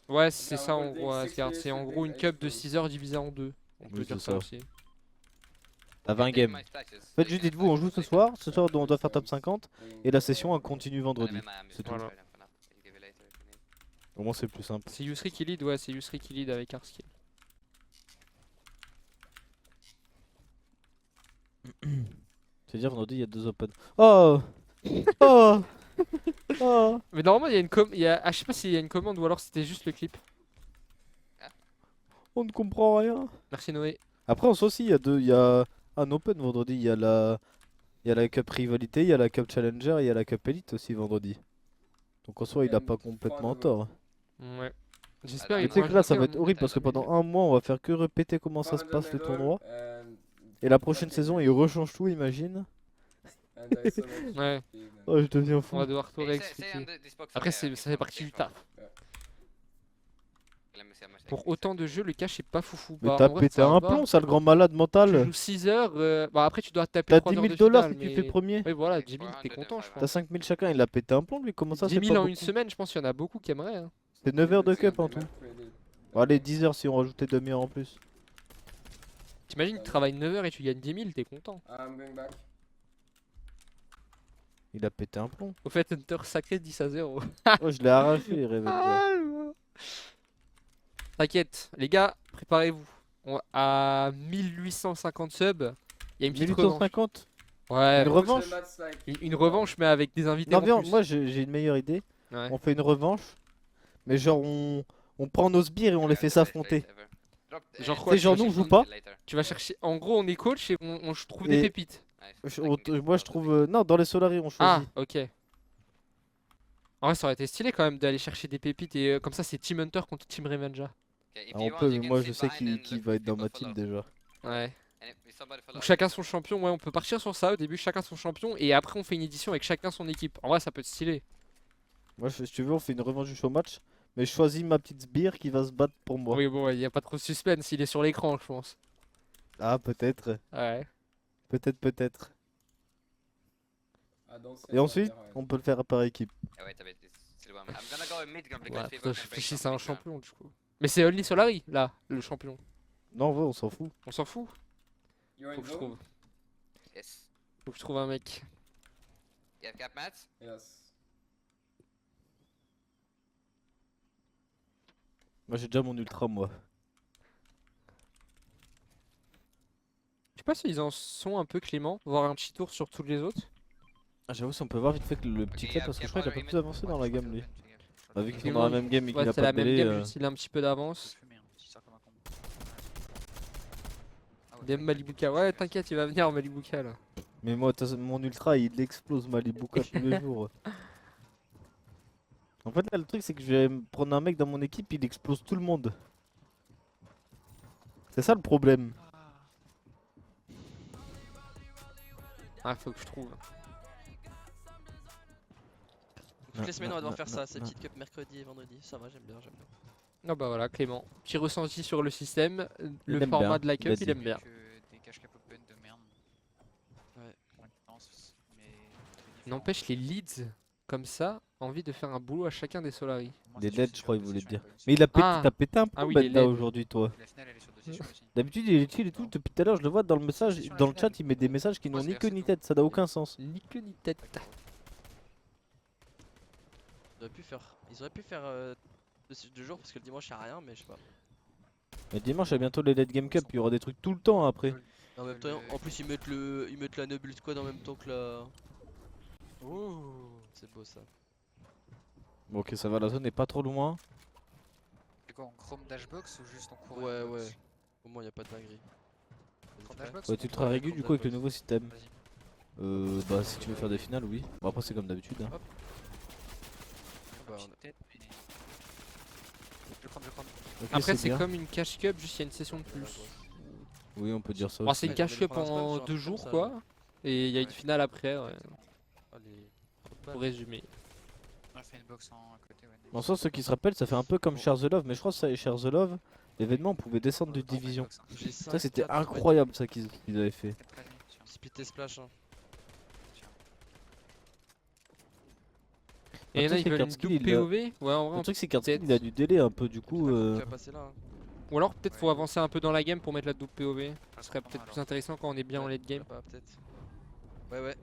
Speaker 2: Ouais, c'est ça en gros, Asgard. C'est en gros une cup de 6 heures divisée en deux. On peut
Speaker 1: Oui,
Speaker 2: dire
Speaker 1: c'est
Speaker 2: ça
Speaker 1: ça.
Speaker 2: aussi.
Speaker 1: T'as 20 games. En fait juste dites-vous on joue ce soir on doit faire top 50 et la session elle continue vendredi. C'est tout.
Speaker 2: Voilà.
Speaker 1: Au moins c'est plus simple.
Speaker 2: C'est Yusri qui lead, ouais, c'est Yusri qui lead avec Arskill.
Speaker 1: C'est-à-dire vendredi il y a 2 open. Oh Oh Oh
Speaker 2: Mais normalement il y a une je sais pas s'il y a une commande ou alors c'était juste le clip.
Speaker 1: On ne comprend rien.
Speaker 2: Merci Noé.
Speaker 1: Après en soi aussi il y a un open vendredi, il y a la cup rivalité, il y a la cup challenger et il y a la cup elite aussi vendredi. Donc en soi il a pas complètement tort.
Speaker 2: Ouais. J'espère
Speaker 1: Mais
Speaker 2: qu'ils
Speaker 1: tu sais
Speaker 2: vont
Speaker 1: que là ça
Speaker 2: ajouter
Speaker 1: va
Speaker 2: un-
Speaker 1: être horrible parce que pendant un mois on va faire que répéter comment ça se passe le tournoi. Et la prochaine saison ils rechangent tout imagine.
Speaker 2: Ouais,
Speaker 1: Oh je deviens
Speaker 2: on
Speaker 1: fou.
Speaker 2: va devoir tout réexpliquer. Après ça fait partie du taf. Pour autant de jeux, le cash est pas foufou.
Speaker 1: Mais
Speaker 2: Bah,
Speaker 1: t'as
Speaker 2: en vrai,
Speaker 1: pété
Speaker 2: ça
Speaker 1: un
Speaker 2: va.
Speaker 1: plomb sale grand malade
Speaker 2: Tu
Speaker 1: mental.
Speaker 2: joues 6 heures, bah après tu dois taper
Speaker 1: T'as
Speaker 2: 3
Speaker 1: 10
Speaker 2: heures
Speaker 1: 000
Speaker 2: de
Speaker 1: dollars
Speaker 2: finale,
Speaker 1: si tu
Speaker 2: mais-
Speaker 1: fais premier.
Speaker 2: Oui voilà, 10 000 t'es content je
Speaker 1: T'as
Speaker 2: pense.
Speaker 1: 5 000 chacun, il a pété un plomb lui, comment ça
Speaker 2: 10
Speaker 1: c'est
Speaker 2: 000
Speaker 1: pas
Speaker 2: en une
Speaker 1: beaucoup.
Speaker 2: semaine, je pense qu'il y en a beaucoup qui aimeraient. Hein.
Speaker 1: C'est 9 heures de cup en tout. Bon, allez 10 heures si on rajoutait demi-heure en plus.
Speaker 2: T'imagines, tu travailles 9 heures et tu gagnes 10 000, t'es content.
Speaker 8: I'm going back.
Speaker 1: Il a pété un plomb.
Speaker 2: Au fait, Hunter sacré 10 à 0.
Speaker 1: Oh je l'ai arraché réveille-toi.
Speaker 2: T'inquiète, les gars, préparez-vous. À 1850 subs, il y a une petite revanche.
Speaker 1: 1850.
Speaker 2: Ouais,
Speaker 1: Une revanche.
Speaker 2: une revanche, mais avec des invités
Speaker 1: Non
Speaker 2: en
Speaker 1: viens,
Speaker 2: plus.
Speaker 1: moi j'ai une meilleure idée.
Speaker 2: Ouais.
Speaker 1: On fait une revanche. Mais genre On prend nos sbires et on les fait s'affronter.
Speaker 2: Genre
Speaker 1: Tu
Speaker 2: quoi,
Speaker 1: sais, genre nous on joue pas.
Speaker 2: tu vas chercher. En gros, on est coach et on trouve des
Speaker 1: Et-
Speaker 2: pépites.
Speaker 1: Moi je trouve. Non, dans les Solari on
Speaker 2: Ah,
Speaker 1: choisit.
Speaker 2: ok. En vrai, ça aurait été stylé quand même d'aller chercher des pépites et comme ça, c'est Team Hunter contre Team Revenja.
Speaker 1: Ah, on peut, mais moi je sais qui va être dans ma team déjà.
Speaker 2: Ouais. Donc chacun son champion, ouais, on peut partir sur ça au début, chacun son champion et après on fait une édition avec chacun son équipe. En vrai, ça peut être stylé.
Speaker 1: Moi si tu veux on fait une revanche du show match. Mais je choisis ma petite sbire qui va se battre pour moi.
Speaker 2: Oui, bon, il y a pas trop de suspense, il est sur l'écran, je pense.
Speaker 1: Ah peut-être.
Speaker 2: Ouais.
Speaker 1: Peut-être. Et ensuite on peut le faire par équipe.
Speaker 2: Ouais, putain, je réfléchis à un champion du coup. Mais c'est Only Solari, là, le champion.
Speaker 1: Non en vrai on s'en fout.
Speaker 2: On s'en fout. Faut que je trouve. Faut que je trouve un mec.
Speaker 1: Moi j'ai déjà mon ultra moi.
Speaker 2: Je sais pas s'ils en sont un peu clément, voir un petit tour sur tous les autres.
Speaker 1: Ah, j'avoue si on peut voir vite fait que le petit club parce que je crois qu'il a pas plus avancé dans la gamme lui. Bah, vu qu'ils sont
Speaker 2: Non,
Speaker 1: dans la même game et qu'il
Speaker 2: Ouais,
Speaker 1: a
Speaker 2: c'est
Speaker 1: pas
Speaker 2: la
Speaker 1: de
Speaker 2: même
Speaker 1: délai.
Speaker 2: game, juste il a un petit peu d'avance. Dem Malibuka, ouais, t'inquiète, il va venir en Malibuka là.
Speaker 1: Mais moi mon ultra il explose Malibuka tous les jours. En fait là le truc c'est que je vais me prendre un mec dans mon équipe il explose tout le monde. C'est ça le problème.
Speaker 2: Ah, faut que je trouve.
Speaker 7: Toutes les semaines, on va devoir faire ça, ces
Speaker 1: non.
Speaker 7: petites cups mercredi et vendredi. Ça va, j'aime bien, j'aime bien.
Speaker 2: Ah bah voilà, Clément. Petit ressenti sur le système, le
Speaker 1: aime
Speaker 2: format
Speaker 1: bien,
Speaker 2: de la
Speaker 1: il
Speaker 2: cup,
Speaker 1: a
Speaker 2: il
Speaker 1: dit.
Speaker 2: aime bien.
Speaker 9: Des cash cap open de merde.
Speaker 7: Ouais.
Speaker 2: N'empêche les leads comme ça, envie de faire un boulot à chacun des Solari.
Speaker 1: Des LED je crois il voulait dire. Mais il a pété,
Speaker 2: Ah.
Speaker 1: t'as pété un
Speaker 2: Ah
Speaker 1: plomb
Speaker 2: oui, les
Speaker 1: Benda
Speaker 2: LED.
Speaker 1: aujourd'hui toi.
Speaker 9: La finale elle est sur 2 sessions aussi.
Speaker 1: D'habitude il est chill et tout, depuis tout à l'heure je le vois dans le message,
Speaker 9: Sur la
Speaker 1: dans le
Speaker 9: finale.
Speaker 1: chat il met des messages qui
Speaker 9: Moi,
Speaker 1: n'ont ni
Speaker 9: c'est
Speaker 1: queue
Speaker 9: c'est
Speaker 1: ni
Speaker 9: tout.
Speaker 1: tête, ça n'a aucun sens.
Speaker 2: Ni queue ni tête.
Speaker 7: Ils auraient pu faire 2 jours parce que le dimanche y'a rien, mais je sais pas.
Speaker 1: Mais dimanche il y a bientôt les LED Game Cup, il y aura des trucs tout le temps après.
Speaker 7: En même temps, en plus ils mettent la Noble Squad en même temps que la. C'est beau ça.
Speaker 1: Bon ok ça va, la zone est pas trop loin.
Speaker 9: C'est quoi en Chrome Dashbox ou juste en cours
Speaker 7: Ouais,
Speaker 9: Xbox?
Speaker 7: ouais. Au moins y'a pas de dinguerie.
Speaker 9: Chrome Dashbox
Speaker 1: Ouais
Speaker 9: ou
Speaker 1: tu
Speaker 9: Chrome
Speaker 1: seras
Speaker 9: Dashbox?
Speaker 1: régulier du coup avec le nouveau système.
Speaker 9: Vas-y.
Speaker 1: Bah si tu veux faire des finales oui. Bon après c'est comme d'habitude hein.
Speaker 7: Bah,
Speaker 9: Petite tête, mais- Je prends.
Speaker 1: Ok,
Speaker 2: Après c'est
Speaker 1: bien.
Speaker 2: comme une cash cup, juste il y a une session de plus.
Speaker 1: Oui on peut dire ça
Speaker 2: Bon,
Speaker 1: aussi.
Speaker 2: c'est une
Speaker 7: Ouais,
Speaker 2: cash
Speaker 7: j'en ai
Speaker 2: cup
Speaker 7: pour l'instant,
Speaker 2: en
Speaker 7: genre un
Speaker 2: 2
Speaker 7: truc
Speaker 2: jours
Speaker 7: comme ça,
Speaker 2: quoi. Et il y a une
Speaker 7: Ouais.
Speaker 2: finale après, ouais,
Speaker 7: Allez.
Speaker 2: pour résumer.
Speaker 9: On a fait une box en côté, ouais.
Speaker 1: En soi ceux qui se rappellent ça fait un peu comme Share the Love, mais je crois que ça Share the Love, l'événement on pouvait descendre de division. Ça c'était incroyable ça qu'ils avaient fait.
Speaker 7: Split et splash. Hein.
Speaker 2: Et là
Speaker 1: truc,
Speaker 2: ils
Speaker 1: c'est
Speaker 2: veulent une
Speaker 1: qu'Artskill,
Speaker 2: double
Speaker 1: il a-
Speaker 2: POV. Ouais, en vrai,
Speaker 1: Le truc c'est qu'Artskill
Speaker 2: peut-être.
Speaker 1: il a du délai un peu du coup.
Speaker 7: Tu vas passer là. Hein.
Speaker 2: Ou alors peut-être faut avancer un peu dans la game pour mettre la double POV. Ça serait
Speaker 9: pas
Speaker 2: peut-être
Speaker 9: mal,
Speaker 2: plus intéressant quand on est bien en late game.
Speaker 7: Pas peut-être. Ouais.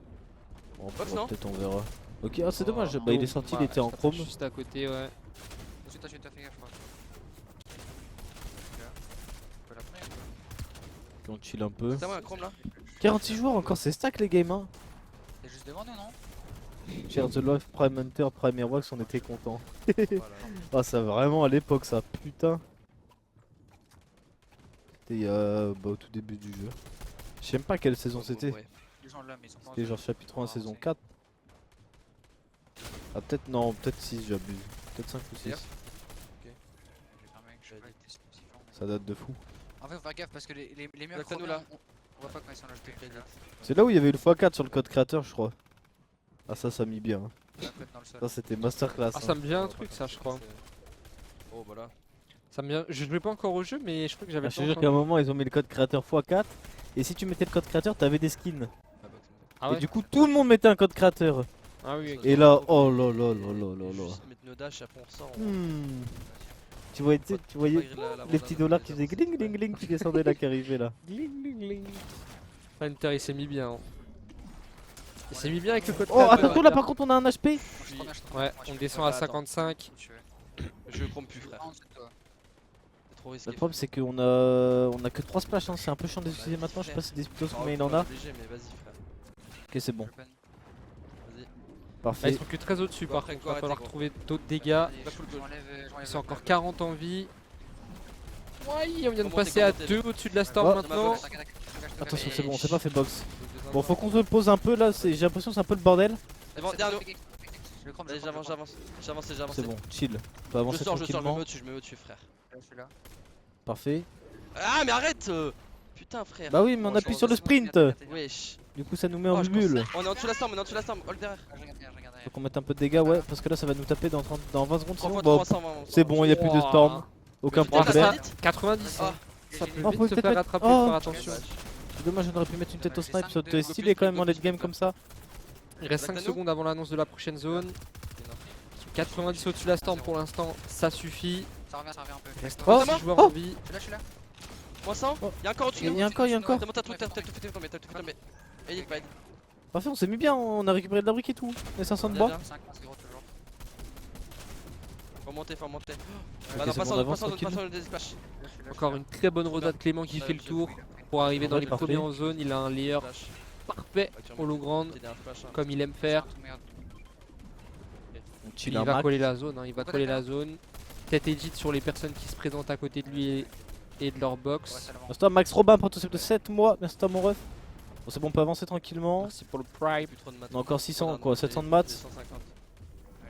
Speaker 1: Bon,
Speaker 7: Box, non
Speaker 1: peut-être on verra. Ok ah c'est
Speaker 9: Oh,
Speaker 1: dommage,
Speaker 9: non.
Speaker 1: bah il est sorti, il était en chrome.
Speaker 2: Juste à côté, ouais.
Speaker 9: Ensuite, toi, tu t'as fait gaffe, je crois. On peut la prendre, quoi.
Speaker 1: On chill un peu.
Speaker 7: T'as moi un chrome là
Speaker 1: 46 joueurs encore, c'est stack les games hein.
Speaker 9: T'es juste devant nous, non?
Speaker 1: Share the Love, Prime Hunter, Prime Airwax, on était contents.
Speaker 7: Voilà.
Speaker 1: Ah ça vraiment à l'époque ça, putain. C'était il y a bah, au tout début du jeu. Je sais même pas quelle saison c'était.
Speaker 7: Ouais.
Speaker 9: Ils sont là, mais ils sont pas en
Speaker 1: C'était
Speaker 9: zone.
Speaker 1: genre chapitre 1
Speaker 9: Ah,
Speaker 1: saison
Speaker 9: c'est-
Speaker 1: 4. Ah peut-être non, peut-être 6 j'abuse. Peut-être 5 ou 6.
Speaker 9: Je vais fermer, je sais pas, les spécifiants, mais-
Speaker 1: Ça date de fou.
Speaker 9: En fait, faut faire gaffe parce que les meilleurs
Speaker 7: Là,
Speaker 9: chromiens,
Speaker 7: nous, là.
Speaker 9: on voit pas quand ils sont là. Je te
Speaker 1: C'est là où il y avait le x4 sur le code créateur je crois. Ah ça mis bien. hein.
Speaker 9: dans le sol.
Speaker 1: Ça c'était masterclass.
Speaker 2: Ah,
Speaker 1: hein.
Speaker 2: ça me vient un truc, ça, je crois.
Speaker 7: Oh voilà.
Speaker 2: Ça me vient. Je jouais pas encore au jeu, mais je crois que j'avais
Speaker 1: Ah, je
Speaker 2: pas
Speaker 1: te jure
Speaker 2: encore
Speaker 1: qu'à un
Speaker 2: joué.
Speaker 1: moment ils ont mis le code créateur x4 et si tu mettais le code créateur t'avais des skins.
Speaker 2: Ah
Speaker 1: Et
Speaker 2: ouais.
Speaker 1: du coup tout le monde mettait un code créateur.
Speaker 2: Ah oui, ok.
Speaker 1: Et là, oh là là là là là là.
Speaker 7: Juste mettre nos dash et après on ressort.
Speaker 1: Hmm. Tu voyais, tu voyais les petits dollars qui faisaient gling gling gling qui descendaient là qui arrivaient là.
Speaker 2: Gling, gling, gling. Hunter il s'est mis bien. Hein. Il s'est mis bien avec le code
Speaker 1: Oh
Speaker 2: créateur.
Speaker 1: attention là par contre on a un HP.
Speaker 2: Ouais, on descend à 55.
Speaker 7: Je compte plus frère. C'est trop risqué.
Speaker 1: Le problème c'est qu'on a que 3 splash hein. C'est un peu chiant d'utiliser maintenant, je sais pas si des spitos
Speaker 7: Oh,
Speaker 1: combien il en a.
Speaker 7: obligé, mais vas-y frère.
Speaker 1: Ok c'est bon.
Speaker 7: Vas-y.
Speaker 2: Là,
Speaker 1: Parfait.
Speaker 2: ils sont que très au-dessus
Speaker 7: Bon,
Speaker 2: par
Speaker 7: après,
Speaker 2: contre.
Speaker 7: go,
Speaker 2: Va falloir
Speaker 7: arrêtez,
Speaker 2: trouver d'autres dégâts.
Speaker 7: Bah, full goal.
Speaker 2: Ils sont encore 40 en vie. Ouais, on vient de
Speaker 7: Remontez,
Speaker 2: passer à
Speaker 7: remontez.
Speaker 2: 2 au-dessus de la storm
Speaker 1: Oh.
Speaker 2: maintenant.
Speaker 1: Attention, c'est bon, on s'est pas fait box.
Speaker 7: Deux
Speaker 1: Bon, faut qu'on se pose un peu là, j'ai l'impression que c'est un peu le bordel.
Speaker 7: Devant, derrière nous.
Speaker 9: Je crampe,
Speaker 7: Allez, j'avance, j'ai avancé.
Speaker 1: C'est bon, chill. On peut
Speaker 7: Je
Speaker 1: avancer
Speaker 7: sors, je me
Speaker 1: tranquillement.
Speaker 7: mets au-dessus, je me mets au-dessus, frère.
Speaker 9: Je suis là.
Speaker 1: Parfait.
Speaker 7: Ah, mais arrête Putain, frère.
Speaker 1: Bah oui, mais on
Speaker 9: Bon,
Speaker 1: appuie
Speaker 9: je
Speaker 1: sur le
Speaker 9: regarde,
Speaker 1: sprint.
Speaker 9: regarde, regarde.
Speaker 7: Wesh.
Speaker 1: Du coup, ça nous met
Speaker 7: Oh,
Speaker 1: en
Speaker 7: je
Speaker 1: bulle.
Speaker 7: On est en dessous de la storm, hold derrière.
Speaker 9: Ah, je regarde derrière.
Speaker 1: Faut qu'on mette un peu de dégâts, ouais, parce que là ça va nous taper dans 20 secondes.
Speaker 7: 3
Speaker 1: Sinon,
Speaker 7: fois
Speaker 1: bon,
Speaker 7: 300,
Speaker 1: c'est bon, il y a plus de storm. Aucun
Speaker 7: Putain,
Speaker 1: problème.
Speaker 7: ça va vite.
Speaker 2: 90.
Speaker 7: Ah.
Speaker 2: Ça peut
Speaker 1: Oh,
Speaker 2: vite
Speaker 1: faut
Speaker 2: se
Speaker 1: peut-être
Speaker 2: faire
Speaker 1: mettre-
Speaker 2: rattraper,
Speaker 1: oh.
Speaker 2: faut faire attention.
Speaker 1: C'est dommage, on aurait pu mettre une tête au
Speaker 9: J'ai
Speaker 1: snipe,
Speaker 9: cinq
Speaker 1: ça
Speaker 9: de-
Speaker 1: aurait été stylé quand même en late game comme ça.
Speaker 2: Il reste 5
Speaker 7: Black
Speaker 2: secondes avant l'annonce de la prochaine zone. Ils sont 90 au-dessus de la storm pour l'instant, ça suffit.
Speaker 9: Ça revient un peu.
Speaker 2: Il reste
Speaker 1: Oh,
Speaker 2: 3 joueurs
Speaker 1: oh.
Speaker 2: en vie.
Speaker 9: Je suis là.
Speaker 7: Moins 100.
Speaker 1: Oh.
Speaker 7: Y'a encore au-dessus.
Speaker 1: Il y a encore, il y a encore.
Speaker 7: T'as tout fait tomber. Aide, pas aide.
Speaker 1: Parfait, on s'est mis bien, on a récupéré de la brique et tout. Les 500 de bois.
Speaker 9: 5 0 toujours.
Speaker 7: Faut monter.
Speaker 1: Ok,
Speaker 7: Bah non,
Speaker 1: c'est bon,
Speaker 7: passons,
Speaker 1: on avance
Speaker 7: passons,
Speaker 1: tranquille.
Speaker 7: passons le splash.
Speaker 2: Encore une très bonne roda de Clément qui fait le tour pour arriver dans les
Speaker 1: Parfait.
Speaker 2: premiers en zone. Il a un layer
Speaker 7: Splash.
Speaker 2: parfait au low ground
Speaker 7: T'es derrière splash, hein.
Speaker 2: comme il aime faire.
Speaker 1: On
Speaker 2: Il
Speaker 1: chill un
Speaker 2: va
Speaker 1: max.
Speaker 2: coller la zone, il va coller la zone. Peut-être edit sur les personnes qui se présentent à côté de lui et de leur box.
Speaker 1: Merci toi, Max Robin pour ton sub de 7 mois. Merci toi, mon ref. Bon, c'est bon, on peut avancer tranquillement.
Speaker 2: Merci pour le prime.
Speaker 7: Plus trop de maths.
Speaker 1: On a encore 600,
Speaker 7: On a
Speaker 1: quoi,
Speaker 7: monté
Speaker 1: 700 de maths.
Speaker 7: 250.